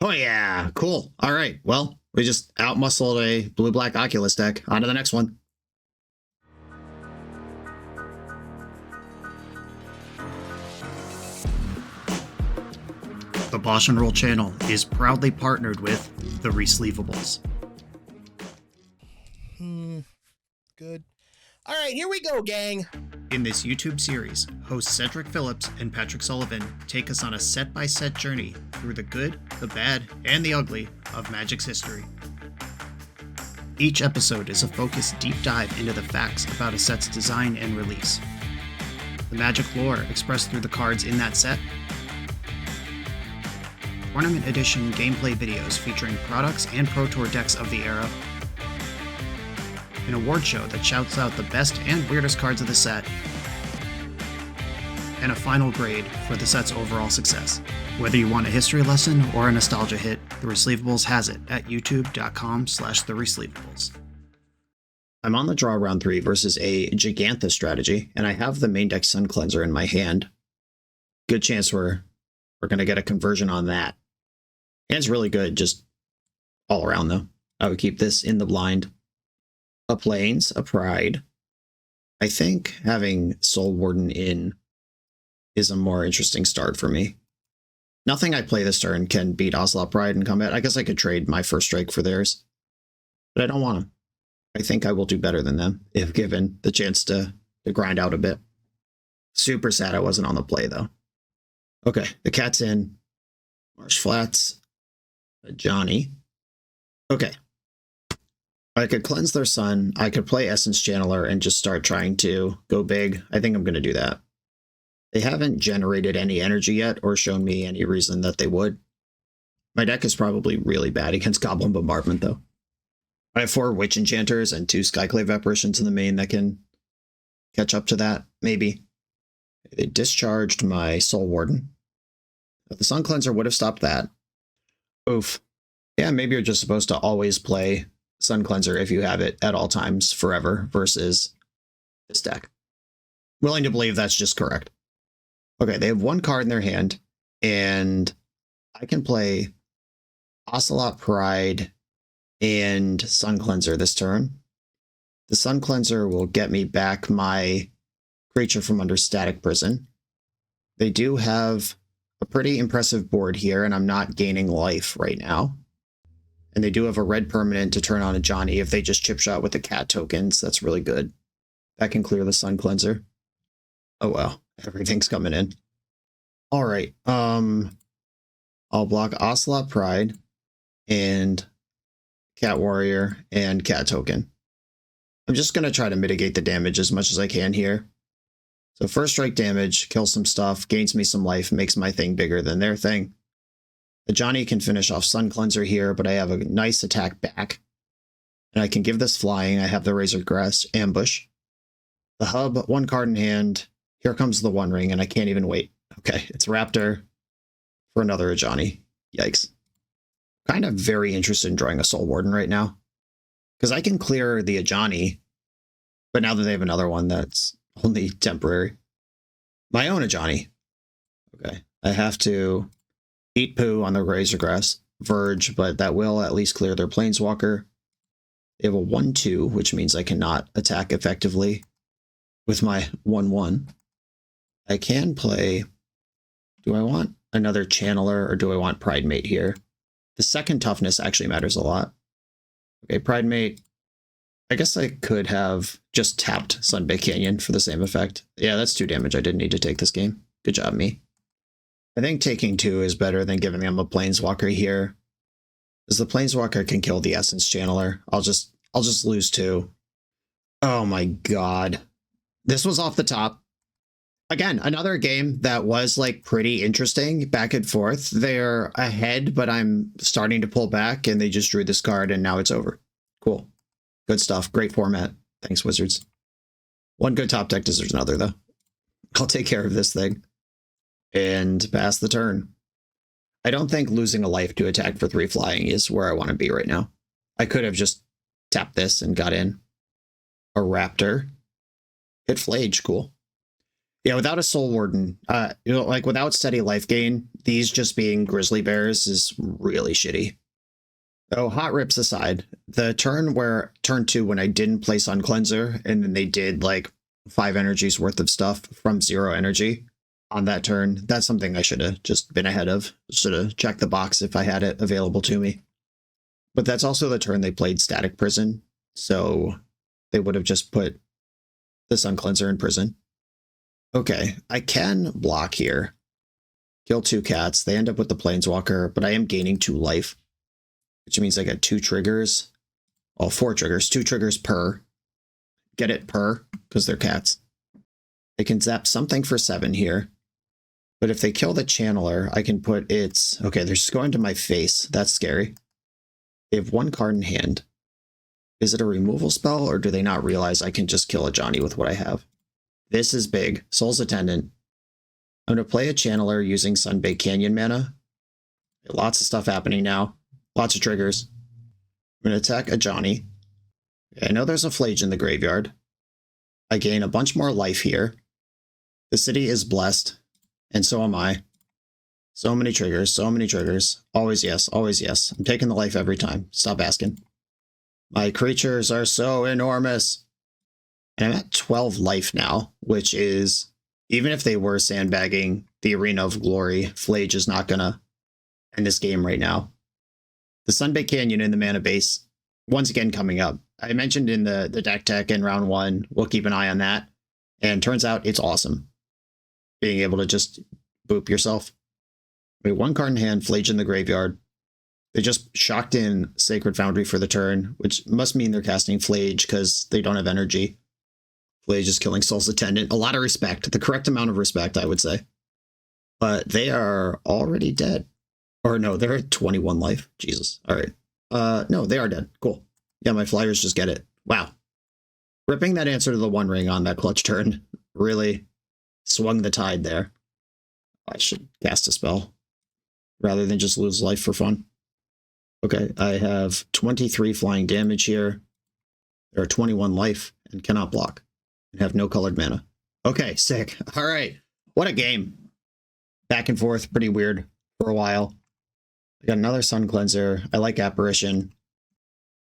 [SPEAKER 2] Oh yeah, cool. All right, well, we just outmuscled a blue-black Oculus deck. On to the next one.
[SPEAKER 1] The BoshNRoll channel is proudly partnered with the Resleevables.
[SPEAKER 3] Good. All right, here we go, gang.
[SPEAKER 1] In this YouTube series, hosts Cedric Phillips and Patrick Sullivan take us on a set-by-set journey through the good, the bad, and the ugly of Magic's history. Each episode is a focused deep dive into the facts about a set's design and release, the Magic lore expressed through the cards in that set, Tournament Edition gameplay videos featuring products and Pro Tour decks of the era, an award show that shouts out the best and weirdest cards of the set, and a final grade for the set's overall success. Whether you want a history lesson or a nostalgia hit, The Resleevables has it at youtube.com/theresleevables.
[SPEAKER 2] I'm on the draw round 3 versus a Gigantha strategy, and I have the main deck Sun Cleanser in my hand. Good chance we're going to get a conversion on that. And it's really good, just all around, though. I would keep this in the blind. A Plains, a Pride. I think having Soul Warden in is a more interesting start for me. Nothing I play this turn can beat Ocelot Pride in combat. I guess I could trade my first strike for theirs, but I don't want to. I think I will do better than them if given the chance to grind out a bit. Super sad I wasn't on the play, though. Okay, the cat's in. Marsh Flats. Johnny. Okay. I could cleanse their Sun. I could play Essence Channeler and just start trying to go big. I think I'm going to do that. They haven't generated any energy yet or shown me any reason that they would. My deck is probably really bad against Goblin Bombardment, though. I have 4 Witch Enchanters and 2 Skyclave Apparitions in the main that can catch up to that, maybe. They discharged my Soul Warden. The Sun Cleanser would have stopped that. Oof. Yeah, maybe you're just supposed to always play Sun Cleanser if you have it at all times forever versus this deck. Willing to believe that's just correct. Okay, they have 1 card in their hand, and I can play Ocelot Pride and Sun Cleanser this turn. The Sun Cleanser will get me back my creature from under Static Prison. They do have a pretty impressive board here, and I'm not gaining life right now. And they do have a red permanent to turn on a Johnny if they just chip shot with the cat tokens. That's really good. That can clear the Sun Cleanser. Oh well, everything's coming in. All right. I'll block Ocelot Pride and Cat Warrior and Cat Token. I'm just going to try to mitigate the damage as much as I can here. So first strike damage, kills some stuff, gains me some life, makes my thing bigger than their thing. The Johnny can finish off Sun Cleanser here, but I have a nice attack back. And I can give this flying. I have the Razor Grass Ambush. The hub, 1 card in hand. Here comes the One Ring, and I can't even wait. Okay, it's Raptor for another Johnny. Yikes. kind of very interested in drawing a Soul Warden right now. Because I can clear the Ajani, but now that they have another one, that's only temporary. My own Ajani. Okay. I have to eat poo on the Razorgrass Verge, but that will at least clear their Planeswalker. They have a 1-2, which means I cannot attack effectively with my 1-1. I can play... Do I want another Channeler or do I want Pridemate here? The second toughness actually matters a lot. Okay, Pridemate. I guess I could have just tapped Sunbay Canyon for the same effect. Yeah, that's 2 damage. I didn't need to take this game. Good job, me. I think taking 2 is better than giving them a Planeswalker here. Because the Planeswalker can kill the Essence Channeler. I'll just lose 2. Oh my god. This was off the top. Again, another game that was like pretty interesting, back and forth. They're ahead, but I'm starting to pull back, and they just drew this card, and now it's over. Cool. Good stuff. Great format. Thanks, Wizards. One good top deck deserves another, though. I'll take care of this thing. And pass the turn. I don't think losing a life to attack for 3 flying is where I want to be right now. I could have just tapped this and got in. A Raptor. Hit Flage. Cool. Yeah, without a Soul Warden, like without steady life gain, these just being Grizzly Bears is really shitty. Oh, hot rips aside, the turn 2 when I didn't play Sun Cleanser and then they did like 5 energies worth of stuff from 0 energy on that turn, that's something I should have just been ahead of. Should have checked the box if I had it available to me. But that's also the turn they played Static Prison, so they would have just put the Sun Cleanser in prison. Okay, I can block here. Kill 2 cats. They end up with the Planeswalker, but I am gaining 2 life, which means I get 2 triggers. Oh, 4 triggers. 2 triggers per. Get it per, because they're cats. They can zap something for 7 here. But if they kill the Channeler, I can put its... Okay, they're just going to my face. That's scary. They have 1 card in hand. Is it a removal spell, or do they not realize I can just kill a Johnny with what I have? This is big. Soul's Attendant. I'm going to play a Channeler using Sunbay Canyon mana. Lots of stuff happening now. Lots of triggers. I'm going to attack a Johnny. I know there's a Flage in the graveyard. I gain a bunch more life here. The city is blessed, and so am I. So many triggers, so many triggers. Always yes, always yes. I'm taking the life every time. Stop asking. My creatures are so enormous. And I'm at 12 life now, which is, even if they were sandbagging the Arena of Glory, Flage is not going to end this game right now. The Sunbay Canyon in the mana base, once again coming up. I mentioned in the deck tech in round 1, we'll keep an eye on that. And turns out it's awesome. Being able to just boop yourself. Wait, 1 card in hand, Flage in the graveyard. They just shocked in Sacred Foundry for the turn, which must mean they're casting Flage because they don't have energy. Flage is killing Soul's Attendant. A lot of respect. The correct amount of respect, I would say. But they are already dead. Or no, they're at 21 life. Jesus. All right. No, they are dead. Cool. Yeah, my Flyers just get it. Wow. Ripping that answer to the One Ring on that clutch turn really swung the tide there. I should cast a spell rather than just lose life for fun. Okay, I have 23 flying damage here. There are 21 life and cannot block. And have no colored mana. Okay, sick. All right. What a game. Back and forth, pretty weird for a while. I got another Sun Cleanser. I like Apparition.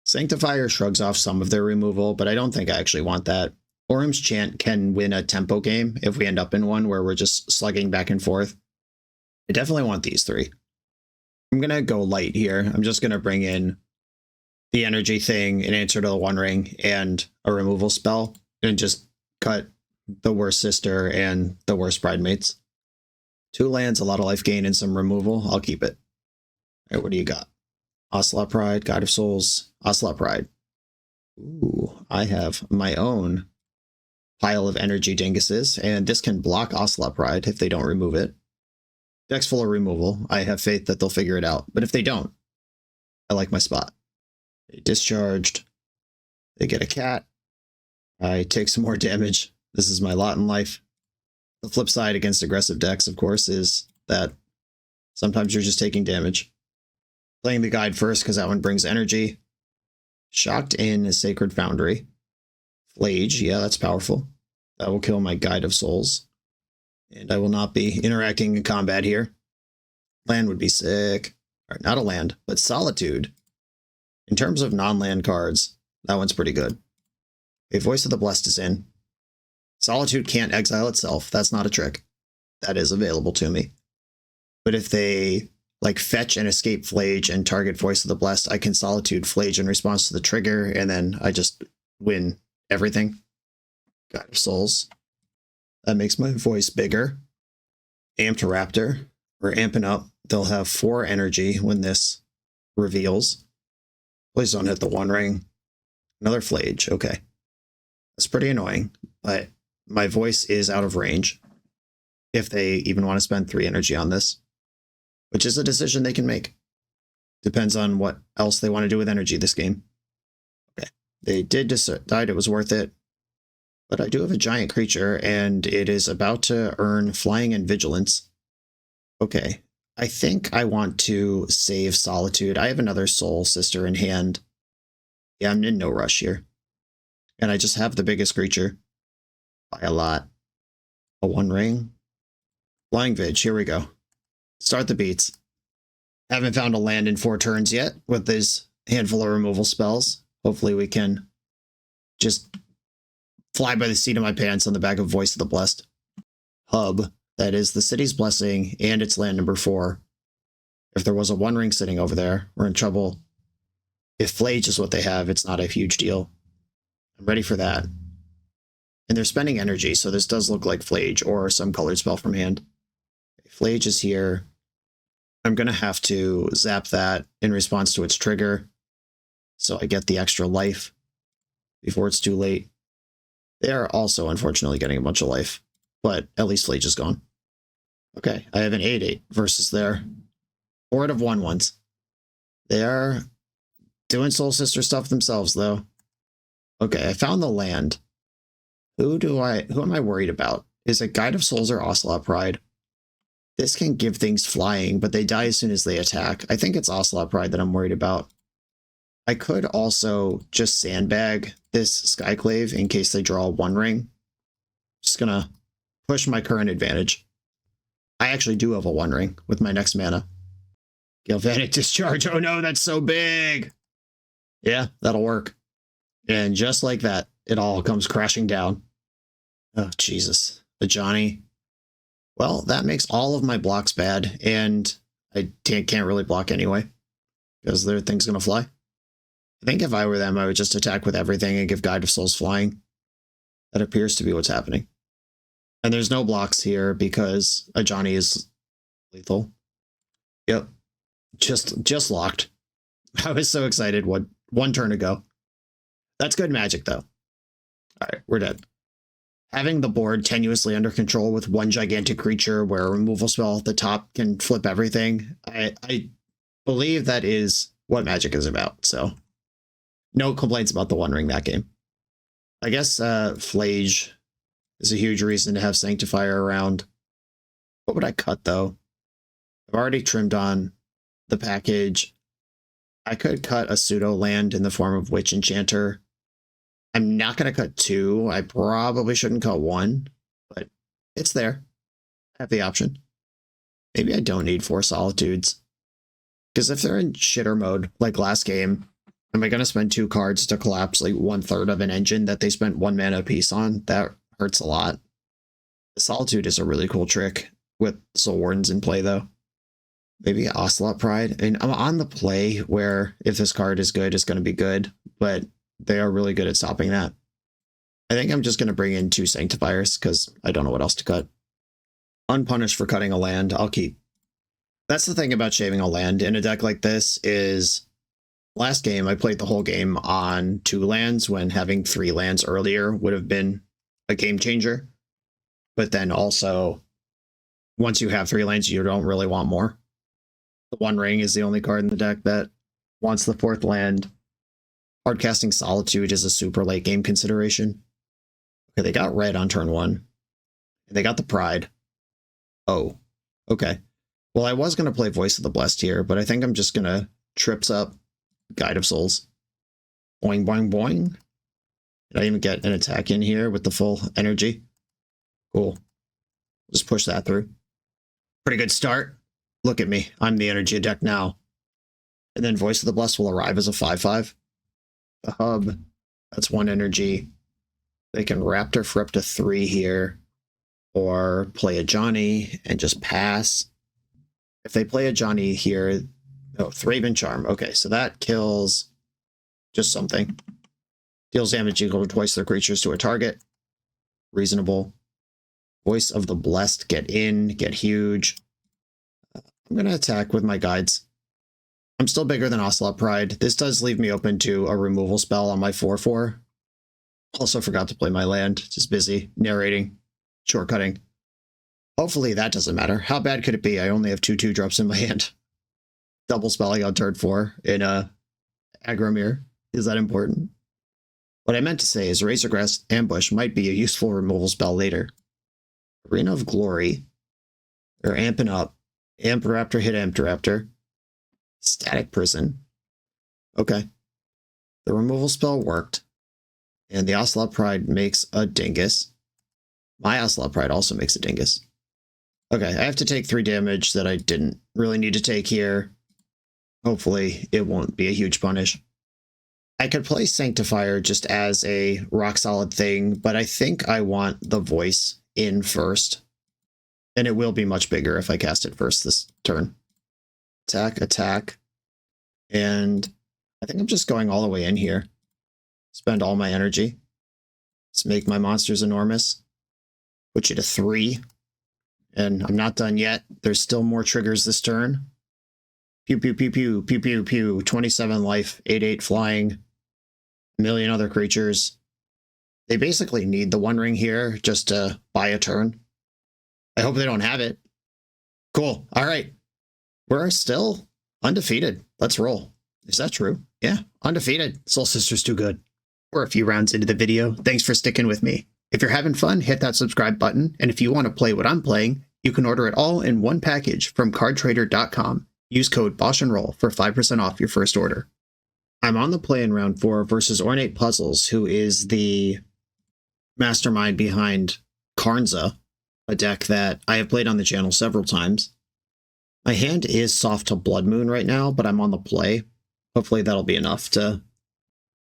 [SPEAKER 2] Sanctifier shrugs off some of their removal, but I don't think I actually want that. Orum's Chant can win a tempo game if we end up in one where we're just slugging back and forth. I definitely want these 3. I'm going to go light here. I'm just going to bring in the energy thing, an answer to the One Ring, and a removal spell, and just cut the worst sister and the worst Pridemates. 2 lands, a lot of life gain, and some removal. I'll keep it. All right, what do you got? Ocelot Pride, God of Souls, Ocelot Pride. Ooh, I have my own pile of energy dinguses, and this can block Ocelot Pride if they don't remove it. Deck's full of removal. I have faith that they'll figure it out, but if they don't, I like my spot. They discharged. They get a cat. I take some more damage. This is my lot in life. The flip side against aggressive decks, of course, is that sometimes you're just taking damage. Playing the guide first because that one brings energy. Shocked in Sacred Foundry. Flage, yeah, that's powerful. That will kill my Guide of Souls. And I will not be interacting in combat here. Land would be sick. Or not a land, but Solitude. In terms of non-land cards, that one's pretty good. A Voice of the Blessed is in. Solitude can't exile itself. That's not a trick. That is available to me. But if they like fetch and escape Flage and target Voice of the Blessed, I can Solitude Flage in response to the trigger, and then I just win everything. Guide of Souls. That makes my voice bigger. Amped Raptor. We're amping up. They'll have 4 energy when this reveals. Please don't hit the One Ring. Another Flage. Okay. That's pretty annoying, but my voice is out of range if they even want to spend 3 energy on this, which is a decision they can make. Depends on what else they want to do with energy this game. Okay. They did decide it was worth it, but I do have a giant creature, and it is about to earn Flying and Vigilance. Okay. I think I want to save Solitude. I have another Soul Sister in hand. Yeah, I'm in no rush here. And I just have the biggest creature by a lot. A One Ring. Flying Vig, here we go. Start the beats. Haven't found a land in 4 turns yet with this handful of removal spells. Hopefully we can just fly by the seat of my pants on the back of Voice of the Blessed. Hub, that is the City's Blessing, and it's land number 4. If there was a One Ring sitting over there, we're in trouble. If Flage is what they have, it's not a huge deal. I'm ready for that. And they're spending energy, so this does look like Flage or some colored spell from hand. Flage is here. I'm going to have to zap that in response to its trigger, so I get the extra life before it's too late. They are also, unfortunately, getting a bunch of life, but at least Flage is gone. Okay, I have an 8/8 versus their Horde of 1/1s. They are doing Soul Sister stuff themselves, though. Okay, I found the land. Who am I worried about? Is it Guide of Souls or Ocelot Pride? This can give things flying, but they die as soon as they attack. I think it's Ocelot Pride that I'm worried about. I could also just sandbag this Skyclave in case they draw a One Ring. Just gonna push my current advantage. I actually do have a One Ring with my next mana. Galvanic Discharge. Oh no, that's so big! Yeah, that'll work. And just like that, it all comes crashing down. Oh, Jesus. The Johnny. Well, that makes all of my blocks bad, and I can't really block anyway, because their thing's going to fly. I think if I were them, I would just attack with everything and give Guide of Souls flying. That appears to be what's happening. And there's no blocks here because a Johnny is lethal. Yep. Just locked. I was so excited one turn ago. That's good magic, though. All right, we're dead. Having the board tenuously under control with one gigantic creature where a removal spell at the top can flip everything, I believe that is what Magic is about, so no complaints about the One Ring that game. I guess Flage is a huge reason to have Sanctifier around. What would I cut, though? I've already trimmed on the package. I could cut a pseudo land in the form of Witch Enchanter. I'm not going to cut 2. I probably shouldn't cut 1, but it's there. I have the option. Maybe I don't need 4 Solitudes. Because if they're in shitter mode, like last game, am I going to spend 2 cards to collapse like 1/3 of an engine that they spent 1 mana apiece on? That hurts a lot. The Solitude is a really cool trick with Soul Wardens in play, though. Maybe Ocelot Pride. And I'm on the play where if this card is good, it's going to be good, but they are really good at stopping that. I think I'm just going to bring in 2 Sanctifiers because I don't know what else to cut. Unpunished for cutting a land, I'll keep. That's the thing about shaving a land in a deck like this is last game I played the whole game on 2 lands when having 3 lands earlier would have been a game changer. But then also, once you have 3 lands, you don't really want more. The One Ring is the only card in the deck that wants the 4th land. Hardcasting Solitude is a super late game consideration. Okay, they got red on turn 1. And they got the Pride. Oh, okay. Well, I was going to play Voice of the Blessed here, but I think I'm just going to trips up Guide of Souls. Boing, boing, boing. Did I even get an attack in here with the full energy? Cool. Just push that through. Pretty good start. Look at me. I'm the energy deck now. And then Voice of the Blessed will arrive as a 5/5. The hub. That's 1 energy. They can Raptor for up to 3 here. Or play a Johnny and just pass. If they play a Johnny here... Oh, Thraben Charm. Okay, so that kills just something. Deals damage equal to twice their creatures to a target. Reasonable. Voice of the Blessed, get in, get huge. I'm going to attack with my guides. I'm still bigger than Ocelot Pride. This does leave me open to a removal spell on my 4/4. Also forgot to play my land. Just busy narrating, shortcutting. Hopefully that doesn't matter. How bad could it be? I only have 2/2 drops in my hand. Double spelling on turn 4 in a Agromir. Is that important? What I meant to say is Razorgrass Ambush might be a useful removal spell later. Arena of Glory. Or Amping Up. Amp Raptor hit Amp Raptor. Static Prison. Okay. The removal spell worked. And the Ocelot Pride makes a dingus. My Ocelot Pride also makes a dingus. Okay, I have to take 3 damage that I didn't really need to take here. Hopefully it won't be a huge punish. I could play Sanctifier just as a rock-solid thing, but I think I want the Voice in first. And it will be much bigger if I cast it first this turn. Attack, attack. And I think I'm just going all the way in here. Spend all my energy. Let's make my monsters enormous. Put you to 3. And I'm not done yet. There's still more triggers this turn. Pew, pew, pew, pew, pew, pew, pew. 27 life, 8/8 flying. A million other creatures. They basically need the One Ring here just to buy a turn. I hope they don't have it. Cool. All right. We're still undefeated. Let's roll. Is that true? Yeah, undefeated. Soul Sister's too good. We're a few rounds into the video. Thanks for sticking with me. If you're having fun, hit that subscribe button. And if you want to play what I'm playing, you can order it all in one package from cardtrader.com. Use code BoshNRoll for 5% off your first order. I'm on the play in round 4 versus Ornate Puzzles, who is the mastermind behind Karnza, a deck that I have played on the channel several times. My hand is soft to Blood Moon right now, but I'm on the play. Hopefully that'll be enough to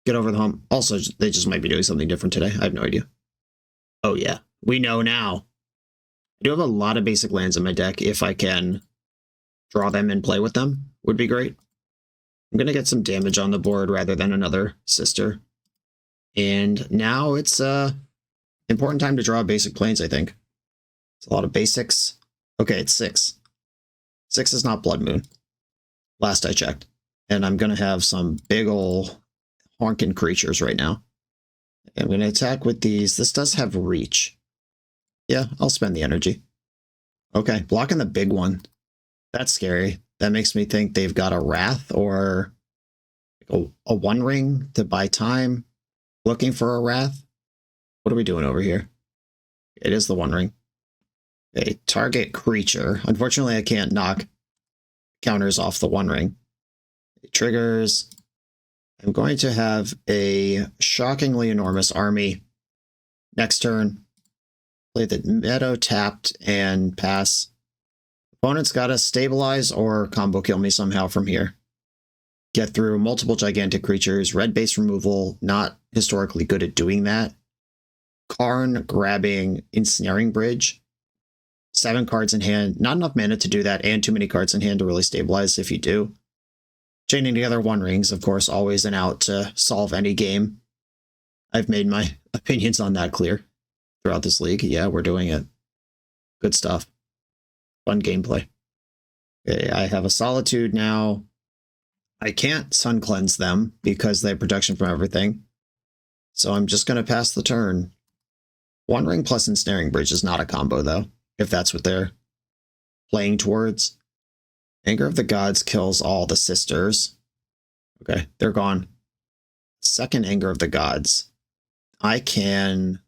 [SPEAKER 2] get over the hump. Also, they just might be doing something different today. I have no idea. Oh yeah, we know now. I do have a lot of basic lands in my deck. If I can draw them and play with them, would be great. I'm going to get some damage on the board rather than another sister. And now it's important time to draw basic planes, I think. It's a lot of basics. Okay, it's 6. 6 is not Blood Moon. Last I checked. And I'm going to have some big ol' honking creatures right now. I'm going to attack with these. This does have reach. Yeah, I'll spend the energy. Okay, blocking the big one. That's scary. That makes me think they've got a Wrath or a One Ring to buy time. Looking for a Wrath. What are we doing over here? It is the One Ring. Okay, target creature. Unfortunately, I can't knock counters off the One Ring. It triggers. I'm going to have a shockingly enormous army. Next turn, play the Meadow tapped and pass. Opponent's got to stabilize or combo kill me somehow from here. Get through multiple gigantic creatures. Red base removal, not historically good at doing that. Karn grabbing Ensnaring Bridge. 7 cards in hand. Not enough mana to do that, and too many cards in hand to really stabilize if you do. Chaining together One Rings, of course, always an out to solve any game. I've made my opinions on that clear throughout this league. Yeah, we're doing it. Good stuff. Fun gameplay. Okay, I have a Solitude now. I can't Sun Cleanse them because they have protection from everything. So I'm just going to pass the turn. One Ring plus Ensnaring Bridge is not a combo, though, if that's what they're playing towards. Anger of the Gods kills all the sisters. Okay, they're gone. Second Anger of the Gods. I can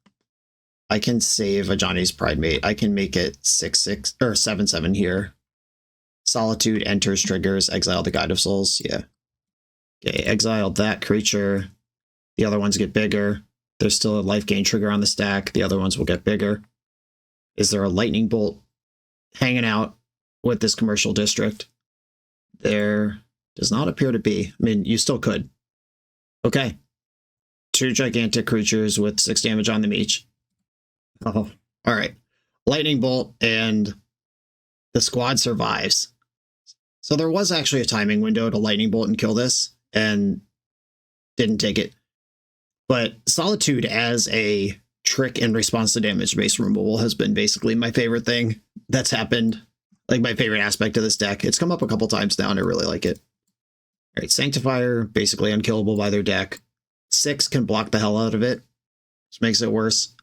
[SPEAKER 2] save a Johnny's Pride Mate. I can make it 6/6 or 7/7 here. Solitude enters, triggers, exile the Guide of Souls. Yeah. Okay, exile that creature. The other ones get bigger. There's still a life gain trigger on the stack. The other ones will get bigger. Is there a lightning bolt hanging out with this commercial district? There does not appear to be. I mean, you still could. Okay. 2 gigantic creatures with 6 damage on them each. Oh, all right. Lightning bolt, and the squad survives. So there was actually a timing window to lightning bolt and kill this, and didn't take it. But Solitude as a trick in response to damage-based removal has been basically my favorite thing that's happened. Like, my favorite aspect of this deck. It's come up a couple times now, and I really like it. All right, Sanctifier, basically unkillable by their deck. 6 can block the hell out of it, which makes it worse.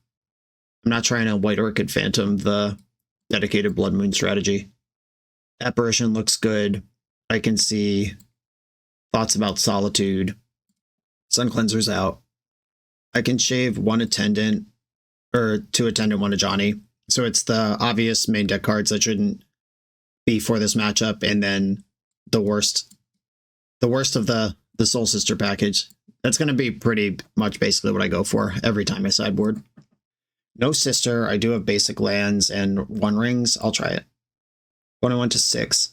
[SPEAKER 2] I'm not trying to White Orchid Phantom the dedicated Blood Moon strategy. Apparition looks good. I can see thoughts about Solitude. Sun Cleanser's out. I can shave 1 Attendant, or 2 Attendant, 1 Ajani. So it's the obvious main deck cards that shouldn't be for this matchup, and then the worst of the Soul Sister package. That's going to be pretty much basically what I go for every time I sideboard. No Sister. I do have basic lands and 1 rings. I'll try it. When I went to 6.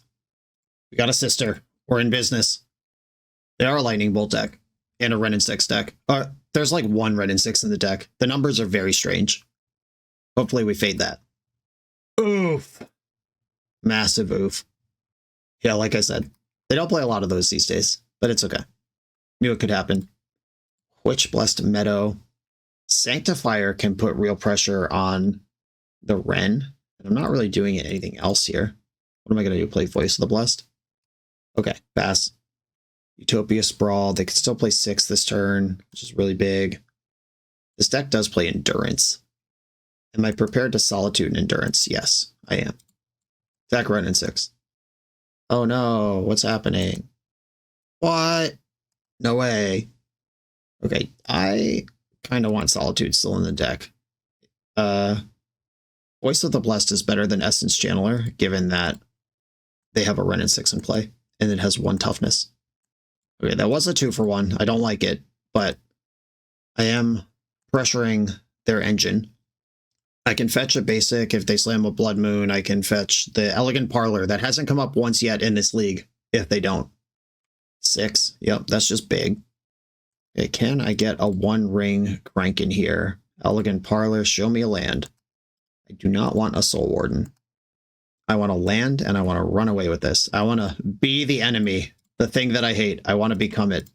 [SPEAKER 2] We got a Sister. We're in business. They are a Lightning Bolt deck and a Ren and 6 deck. There's like 1 Ren and 6 in the deck. The numbers are very strange. Hopefully we fade that. Oof. Massive oof. Yeah, like I said, they don't play a lot of those these days, but it's okay. Knew it could happen. Witch Blessed Meadow. Sanctifier can put real pressure on the Ren. I'm not really doing anything else here. What am I going to do? Play Voice of the Blessed? Okay, pass. Utopia Sprawl. They could still play 6 this turn, which is really big. This deck does play Endurance. Am I prepared to Solitude and Endurance? Yes, I am. Attack Ren and 6. Oh no, what's happening? What? No way. Okay, I kind of want Solitude still in the deck. Voice of the Blessed is better than Essence Channeler, given that they have a Ren and 6 in play, and it has 1 toughness. Okay, that was a 2-for-1. I don't like it, but I am pressuring their engine. I can fetch a basic. If they slam a Blood Moon, I can fetch the Elegant Parlor. That hasn't come up once yet in this league, if they don't. 6. Yep, that's just big. Okay, can I get a 1-ring crank in here? Elegant Parlor, show me a land. I do not want a Soul Warden. I want to land, and I want to run away with this. I want to be the enemy, the thing that I hate. I want to become it.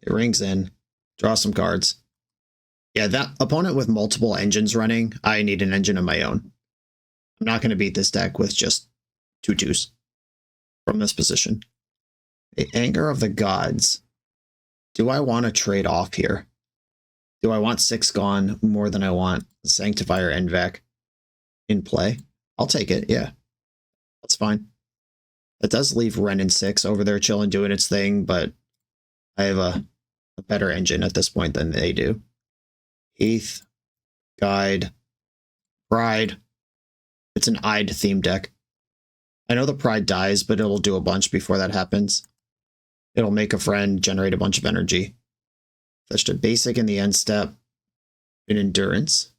[SPEAKER 2] It rings in. Draw some cards. Yeah, that opponent with multiple engines running, I need an engine of my own. I'm not going to beat this deck with just 2/2s from this position. The Anger of the Gods. Do I want to trade off here? Do I want 6 gone more than I want Sanctifier and Vec in play? I'll take it, yeah. That's fine. That does leave Ren and 6 over there chilling, doing its thing, but I have a better engine at this point than they do. Heath, Guide, Pride. It's an Ide theme deck. I know the Pride dies, but it'll do a bunch before that happens. It'll make a friend, generate a bunch of energy. Fetched a basic in the end step. An Endurance.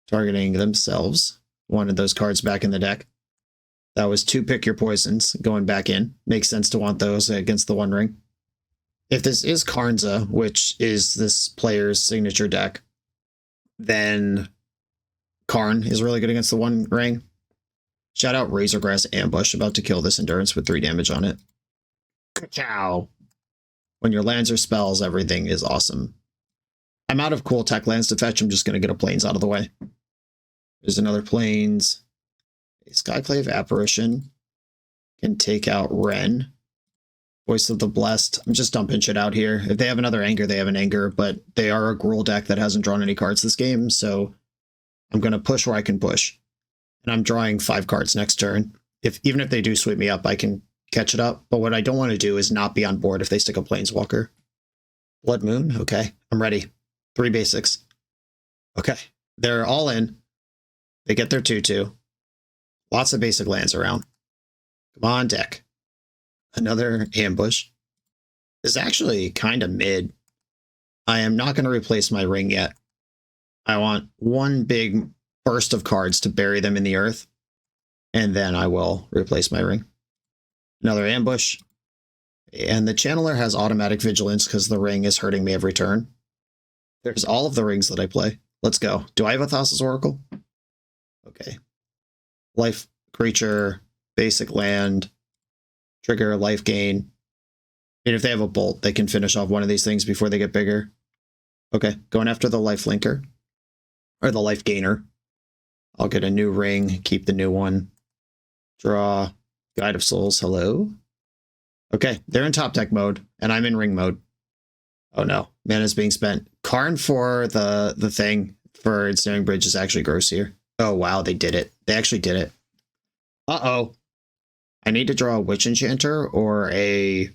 [SPEAKER 2] Targeting themselves. Wanted those cards back in the deck. That was 2 Pick Your Poisons going back in. Makes sense to want those against the 1 ring. If this is Karnza, which is this player's signature deck, then Karn is really good against the 1 ring. Shout out Razorgrass Ambush, about to kill this Endurance with 3 damage on it. Ka-chow! When your lands are spells, everything is awesome. I'm out of cool tech lands to fetch. I'm just going to get a Plains out of the way. There's another Plains. A Skyclave Apparition can take out Ren. Voice of the Blessed. I'm just dumping shit out here. If they have another Anger, they have an Anger, but they are a Gruul deck that hasn't drawn any cards this game, so I'm going to push where I can push. And I'm drawing 5 cards next turn. Even if they do sweep me up, I can catch it up. But what I don't want to do is not be on board if they stick a Planeswalker. Blood Moon? Okay, I'm ready. 3 basics. Okay, they're all in. They get their 2/2. Lots of basic lands around. Come on, deck. Another ambush. This is actually kind of mid. I am not going to replace my ring yet. I want one big burst of cards to bury them in the earth, and then I will replace my ring. Another ambush. And the channeler has automatic vigilance because the ring is hurting me every turn. There's all of the rings that I play. Let's go. Do I have a Thassa's Oracle? Okay. Life creature, basic land, trigger life gain. And if they have a bolt, they can finish off one of these things before they get bigger. Okay, going after the life linker. Or the life gainer. I'll get a new ring, keep the new one. Draw. Guide of Souls, hello? Okay, they're in top deck mode, and I'm in ring mode. Oh no, mana's being spent. Karn for the thing for Ensnaring Bridge is actually gross here. Oh wow, they did it. They actually did it. Uh-oh. I need to draw a Witch Enchanter or a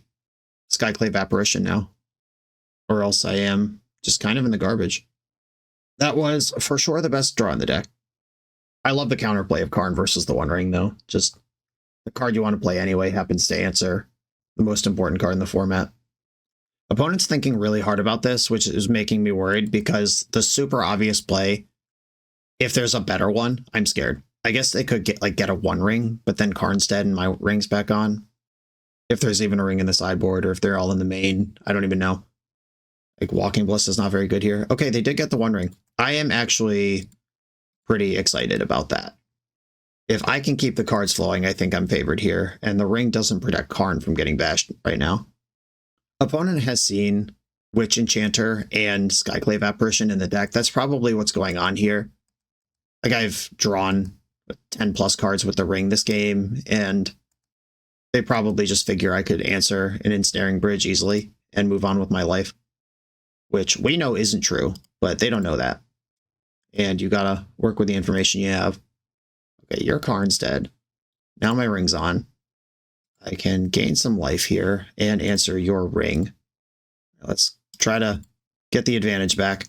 [SPEAKER 2] Skyclave Apparition now. Or else I am just kind of in the garbage. That was for sure the best draw in the deck. I love the counterplay of Karn versus the One Ring though. Just the card you want to play anyway happens to answer the most important card in the format. Opponent's thinking really hard about this, which is making me worried because the super obvious play, if there's a better one, I'm scared. I guess they could get a One Ring, but then Karn's dead and my ring's back on. If there's even a ring in the sideboard or if they're all in the main, I don't even know. Like Walking Bliss is not very good here. Okay, they did get the One Ring. I am actually pretty excited about that. If I can keep the cards flowing, I think I'm favored here, and the ring doesn't protect Karn from getting bashed right now. Opponent has seen Witch Enchanter and Skyclave Apparition in the deck. That's probably what's going on here. Like I've drawn 10 plus cards with the ring this game, and they probably just figure I could answer an Ensnaring Bridge easily and move on with my life, which we know isn't true, but they don't know that. And you gotta work with the information you have. Okay, your Karn's dead. Now my ring's on. I can gain some life here and answer your ring. Let's try to get the advantage back.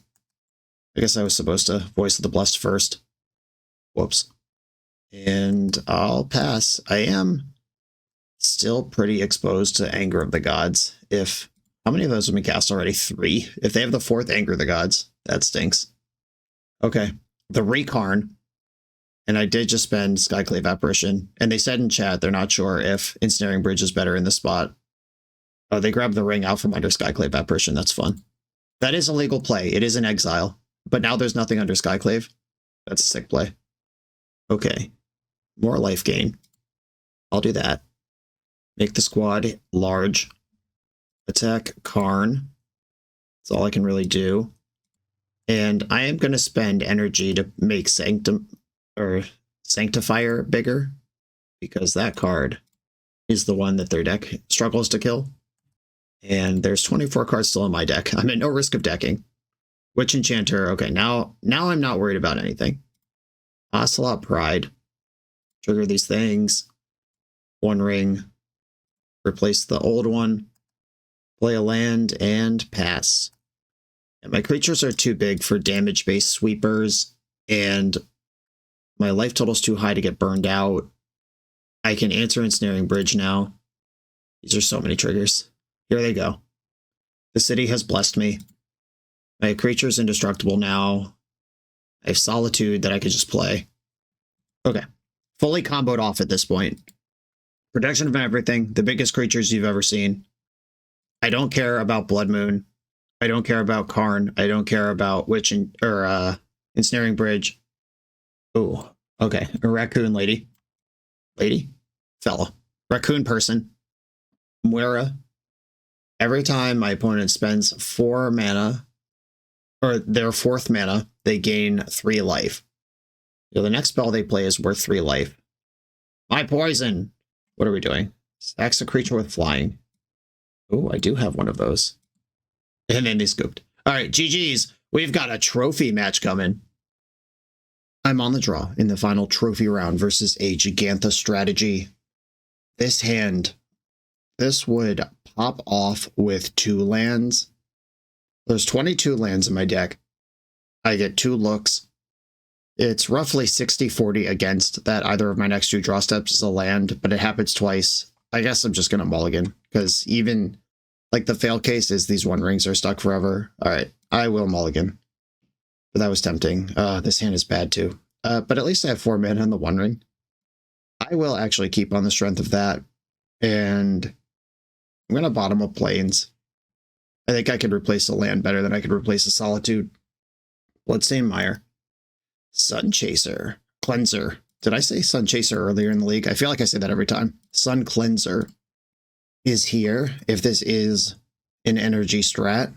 [SPEAKER 2] I guess I was supposed to Voice of the Blessed first. Whoops. And I'll pass. I am still pretty exposed to Anger of the Gods. How many of those have been cast already? 3. If they have the 4th Anger of the Gods, that stinks. Okay, the Rekarn. And I did just spend Skyclave Apparition. And they said in chat they're not sure if Ensnaring Bridge is better in this spot. Oh, they grabbed the ring out from under Skyclave Apparition. That's fun. That is a legal play. It is an exile. But now there's nothing under Skyclave. That's a sick play. Okay. More life gain. I'll do that. Make the squad large. Attack Karn. That's all I can really do. And I am going to spend energy to make Sanctifier bigger, because that card is the one that their deck struggles to kill. And there's 24 cards still in my deck. I'm at no risk of decking. Witch Enchanter. Okay, now I'm not worried about anything. Ocelot Pride. Trigger these things. One ring. Replace the old one. Play a land and pass. And my creatures are too big for damage-based sweepers, and my life total's too high to get burned out. I can answer Ensnaring Bridge now. These are so many triggers. Here they go. The city has blessed me. My creature's indestructible now. I have Solitude that I could just play. Okay. Fully comboed off at this point. Protection of everything. The biggest creatures you've ever seen. I don't care about Blood Moon. I don't care about Karn. I don't care about Ensnaring Bridge. Oh, okay. A raccoon lady. Lady? Fella. Raccoon person. Muera. Every time my opponent spends 4 mana, or their 4th mana, they gain 3 life. So the next spell they play is worth 3 life. My poison! What are we doing? Sacks a creature with flying. Oh, I do have one of those. And then they scooped. Alright, GG's. We've got a trophy match coming. I'm on the draw in the final trophy round versus a Gigantha strategy. This hand, this would pop off with 2 lands. There's 22 lands in my deck. I get 2 looks. It's roughly 60-40 against that either of my next 2 draw steps is a land, but it happens twice. I guess I'm just going to mulligan, because even, like, the fail case is these 1 rings are stuck forever. All right, I will mulligan. But that was tempting. This hand is bad, too. But at least I have 4 mana on the 1 ring. I will actually keep on the strength of that, and I'm going to bottom up Plains. I think I could replace a land better than I could replace a Solitude. Bloodstained Mire. Sun Chaser. Cleanser. Did I say Sun Chaser earlier in the league? I feel like I say that every time. Sun Cleanser is here. If this is an energy strat,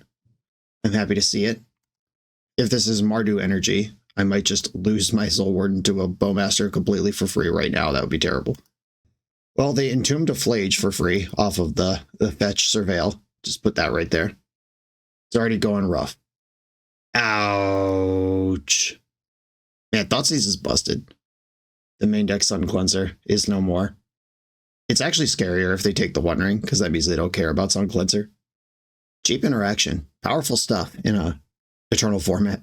[SPEAKER 2] I'm happy to see it. If this is Mardu energy, I might just lose my Soul Warden to a Bowmaster completely for free right now. That would be terrible. Well, they entombed a Flage for free off of the Fetch Surveil. Just put that right there. It's already going rough. Ouch. Man, Thoughtseize is busted. The main deck Sun Cleanser is no more. It's actually scarier if they take the 1 ring, because that means they don't care about Sun Cleanser. Cheap interaction. Powerful stuff in a Eternal format.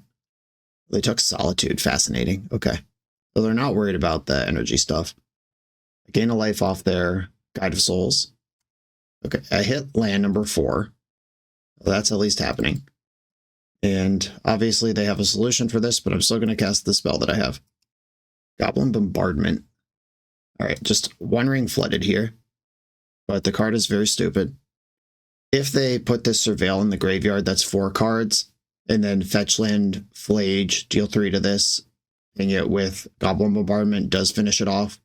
[SPEAKER 2] They took Solitude. Fascinating. Okay. So they're not worried about the energy stuff. I gain a life off their Guide of Souls. Okay, I hit land number 4. Well, that's at least happening. And obviously they have a solution for this, but I'm still going to cast the spell that I have. Goblin Bombardment. All right, just 1 ring flooded here. But the card is very stupid. If they put this Surveil in the graveyard, that's 4 cards. And then fetch land, Flage, deal 3 to this. And it with Goblin Bombardment does finish it off.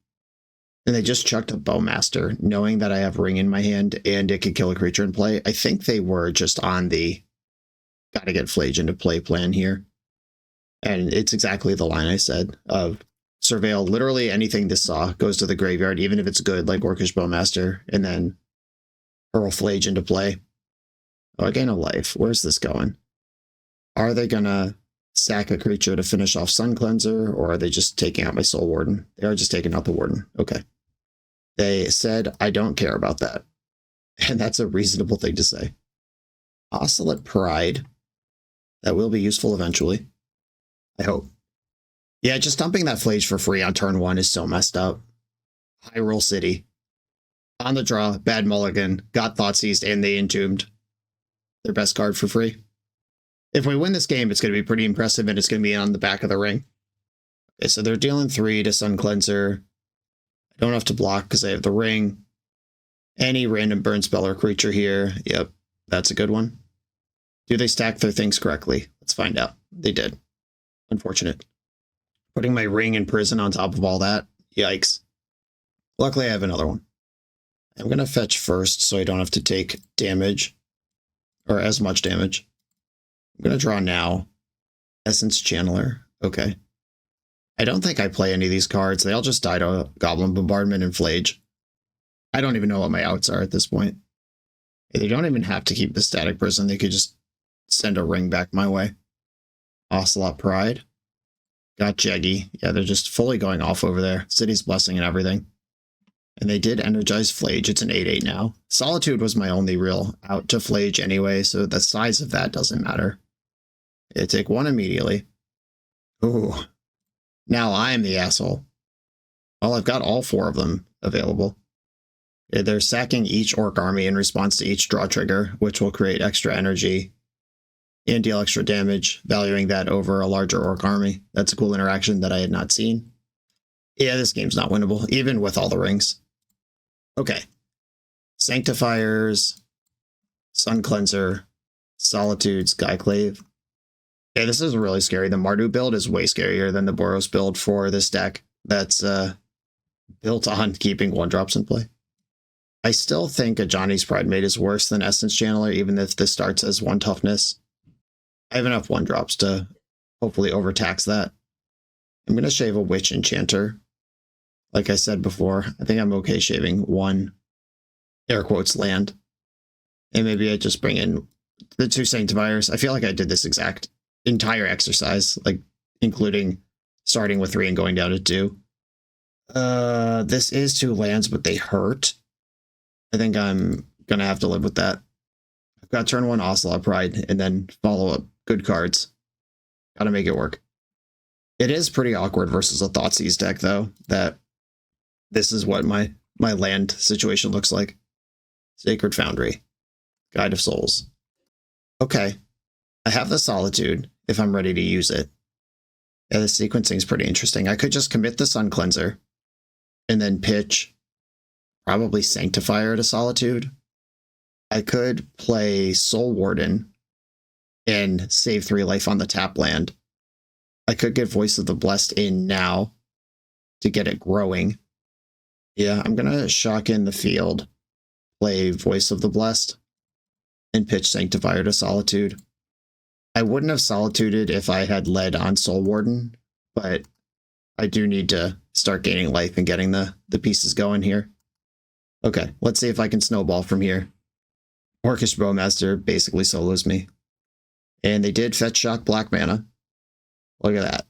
[SPEAKER 2] And they just chucked a Bowmaster, knowing that I have Ring in my hand and it could kill a creature in play. I think they were just on the gotta get Flage into play plan here. And it's exactly the line I said of Surveil. Literally anything this saw goes to the graveyard, even if it's good, like Orcish Bowmaster, and then hurl Flage into play. Oh, I gain a life. Where's this going? Are they gonna sack a creature to finish off Sun Cleanser, or are they just taking out my Soul Warden? They are just taking out the Warden. Okay. They said, I don't care about that. And that's a reasonable thing to say. Oscillate Pride. That will be useful eventually. I hope. Yeah, just dumping that Flage for free on turn 1 is so messed up. Hyrule City. On the draw, bad mulligan, got Thoughtseize, and they entombed their best card for free. If we win this game, it's going to be pretty impressive, and it's going to be on the back of the ring. Okay, so they're dealing 3 to Sun Cleanser. I don't have to block because I have the ring. Any random burn spell or creature here. Yep, that's a good one. Do they stack their things correctly? Let's find out. They did. Unfortunate. Putting my ring in prison on top of all that. Yikes. Luckily, I have another one. I'm going to fetch first so I don't have to take damage. Or as much damage. I'm going to draw now. Essence Channeler. Okay. I don't think I play any of these cards. They all just die to Goblin Bombardment and Flage. I don't even know what my outs are at this point. They don't even have to keep the Static Prison. They could just send a ring back my way. Ocelot Pride. Got Jeggy. Yeah, they're just fully going off over there. City's Blessing and everything. And they did energize Flage. It's an 8/8 now. Solitude was my only real out to Flage anyway, so the size of that doesn't matter. I take 1 immediately. Ooh. Now I'm the asshole. Well, I've got all 4 of them available. They're sacking each Orc army in response to each draw trigger, which will create extra energy and deal extra damage, valuing that over a larger Orc army. That's a cool interaction that I had not seen. Yeah, this game's not winnable, even with all the rings. Okay. Sanctifiers, Sun Cleanser, Solitude, Skyclave. Yeah, this is really scary. The Mardu build is way scarier than the Boros build for this deck that's built on keeping 1-drops in play. I still think a Johnny's Pride Mate is worse than Essence Channeler, even if this starts as 1 toughness. I have enough 1-drops to hopefully overtax that. I'm going to shave a Witch Enchanter. Like I said before, I think I'm okay shaving 1, air quotes, land. And maybe I just bring in the 2 Sanctifiers. I feel like I did this exact entire exercise, like including starting with 3 and going down to 2. This is 2 lands, but they hurt. I think I'm going to have to live with that. I've got turn 1 Ocelot Pride and then follow up good cards. Got to make it work. It is pretty awkward versus a Thoughtseize deck, though, that this is what my land situation looks like. Sacred Foundry, Guide of Souls. Okay, I have the Solitude if I'm ready to use it. Yeah, the sequencing is pretty interesting. I could just commit the Sun Cleanser and then pitch probably Sanctifier to Solitude. I could play Soul Warden and save 3 life on the tap land. I could get Voice of the Blessed in now to get it growing. Yeah, I'm going to shock in the field, play Voice of the Blessed, and pitch Sanctifier to Solitude. I wouldn't have Solituded if I had led on Soul Warden, but I do need to start gaining life and getting the pieces going here. Okay, let's see if I can snowball from here. Orcish Bowmaster basically solos me. And they did fetch shock black mana. Look at that.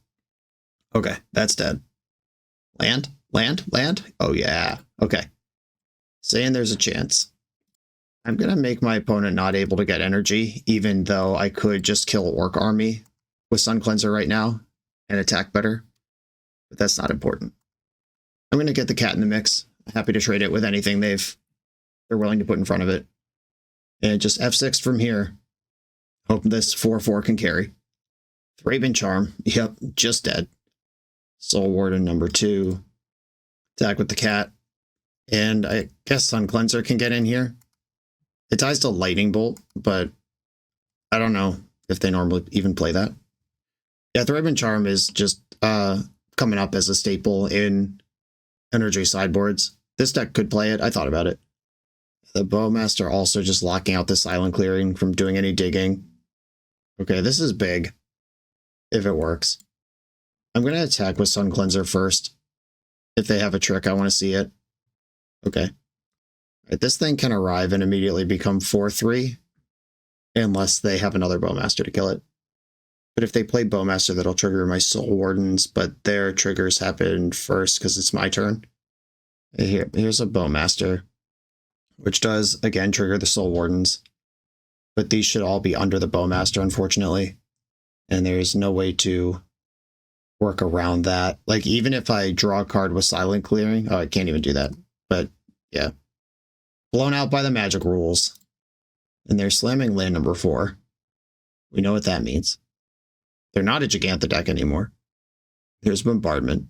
[SPEAKER 2] Okay, that's dead. Land? Land? Land? Oh yeah. Okay. Saying there's a chance. I'm going to make my opponent not able to get energy, even though I could just kill Orc Army with Sun Cleanser right now and attack better. But that's not important. I'm going to get the cat in the mix. Happy to trade it with anything they're willing to put in front of it. And just F6 from here. Hope this 4/4 can carry. Thraben Charm. Yep, just dead. Soul Warden number 2. Attack with the cat. And I guess Sun Cleanser can get in here. It dies to Lightning Bolt, but I don't know if they normally even play that. Yeah, Thraben Charm is just coming up as a staple in energy sideboards. This deck could play it. I thought about it. The Bowmaster also just locking out the Silent Clearing from doing any digging. Okay, this is big. If it works. I'm going to attack with Sun Cleanser first. If they have a trick, I want to see it. Okay. Right, this thing can arrive and immediately become 4/3. Unless they have another Bowmaster to kill it. But if they play Bowmaster, that'll trigger my Soul Wardens, but their triggers happen first because it's my turn. Here's a Bowmaster, which does, again, trigger the Soul Wardens. But these should all be under the Bowmaster, unfortunately. And there's no way to work around that. Like, even if I draw a card with Silent Clearing, oh, I can't even do that. But, yeah. Blown out by the magic rules. And they're slamming land number 4. We know what that means. They're not a Gigantha deck anymore. Here's Bombardment.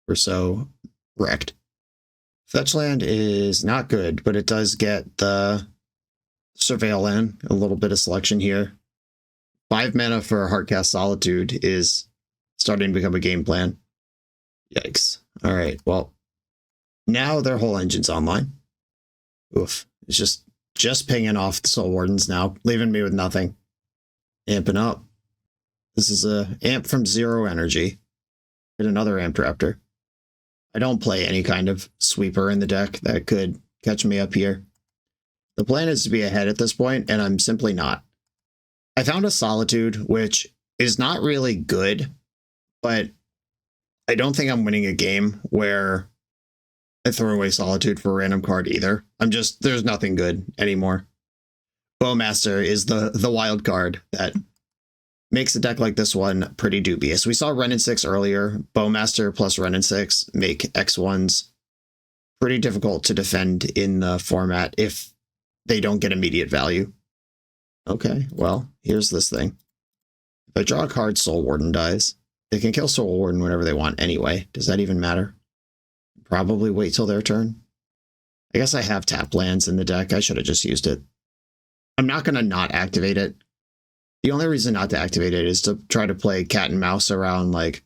[SPEAKER 2] We're so wrecked. Fetch land is not good, but it does get the Surveil land, a little bit of selection here. 5 mana for Heartcast Solitude is starting to become a game plan. Yikes. All right, well, now their whole engine's online. Oof. It's just pinging off the Soul Wardens now, leaving me with nothing. Amping up. This is a amp from 0 energy. Get another Amp Raptor. I don't play any kind of sweeper in the deck that could catch me up here. The plan is to be ahead at this point, and I'm simply not. I found a Solitude, which is not really good, but I don't think I'm winning a game where I throw away Solitude for a random card either. There's nothing good anymore. Bowmaster is the wild card that makes a deck like this one pretty dubious. We saw Wrenn and 6 earlier. Bowmaster plus Wrenn and 6 make X1s pretty difficult to defend in the format if they don't get immediate value. Okay, well, here's this thing. If I draw a card, Soul Warden dies. They can kill Soul Warden whenever they want anyway. Does that even matter? Probably wait till their turn. I guess I have tap lands in the deck. I should have just used it. I'm not going to not activate it. The only reason not to activate it is to try to play cat and mouse around, like,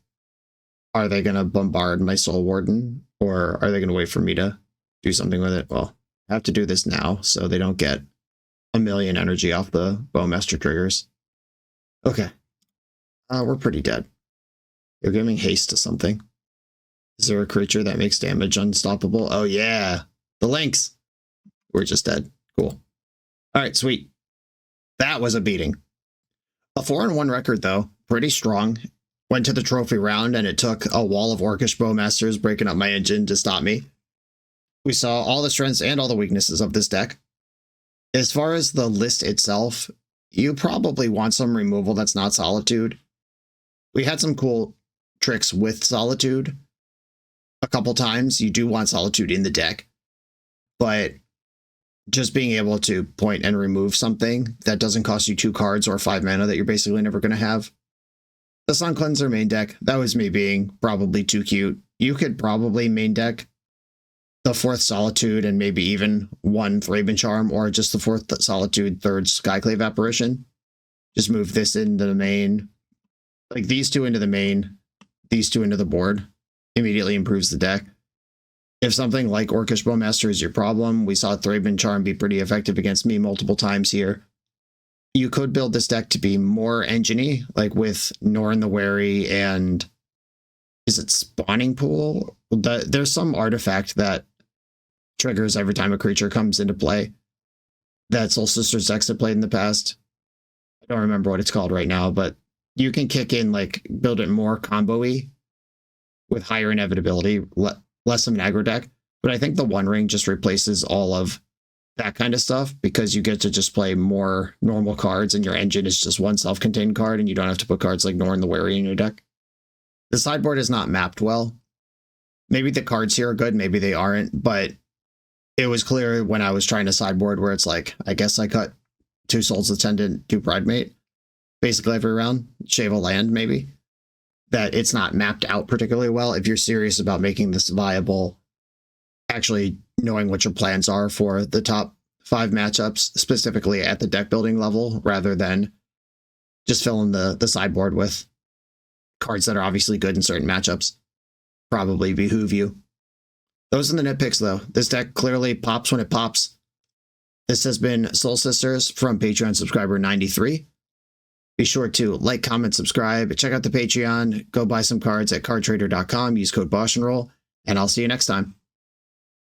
[SPEAKER 2] are they going to bombard my Soul Warden? Or are they going to wait for me to do something with it? Well, I have to do this now so they don't get a million energy off the Bowmaster triggers. Okay. We're pretty dead. They're giving haste to something. Is there a creature that makes damage unstoppable? Oh yeah, the Lynx. We're just dead. Cool. All right, sweet. That was a beating. A 4-1 record, though. Pretty strong. Went to the trophy round, and it took a wall of Orcish Bowmasters breaking up my engine to stop me. We saw all the strengths and all the weaknesses of this deck. As far as the list itself, you probably want some removal that's not Solitude. We had some cool tricks with Solitude a couple times. You do want Solitude in the deck, but just being able to point and remove something that doesn't cost you 2 cards or 5 mana that you're basically never going to have. The Sun Cleanser main deck, that was me being probably too cute. You could probably main deck the 4th Solitude and maybe even 1 Thraben Charm, or just the 4th Solitude, 3rd Skyclave Apparition. Just move this into the main. Like these 2 into the main, these 2 into the board. Immediately improves the deck. If something like Orcish Bowmaster is your problem, we saw Thraben Charm be pretty effective against me multiple times here. You could build this deck to be more engine-y, like with Norn the Wary and... is it Spawning Pool? There's some artifact that triggers every time a creature comes into play that Soul Sisters decks have played in the past. I don't remember what it's called right now, but you can kick in, like, build it more combo-y with higher inevitability, less of an aggro deck. But I think the One Ring just replaces all of that kind of stuff, because you get to just play more normal cards and your engine is just one self-contained card and you don't have to put cards like Norn the Wary in your deck. The sideboard is not mapped well. Maybe the cards here are good, maybe they aren't, but it was clear when I was trying to sideboard where it's like, I guess I cut 2 Soul's Attendant, 2 Pridemate, basically every round, shave a land maybe, that it's not mapped out particularly well. If you're serious about making this viable, actually knowing what your plans are for the top 5 matchups, specifically at the deck building level, rather than just filling the sideboard with cards that are obviously good in certain matchups, probably behoove you. Those are the nitpicks, though. This deck clearly pops when it pops. This has been Soul Sisters from Patreon subscriber 93. Be sure to like, comment, subscribe, check out the Patreon, go buy some cards at cardtrader.com, use code BoshNRoll, and I'll see you next time.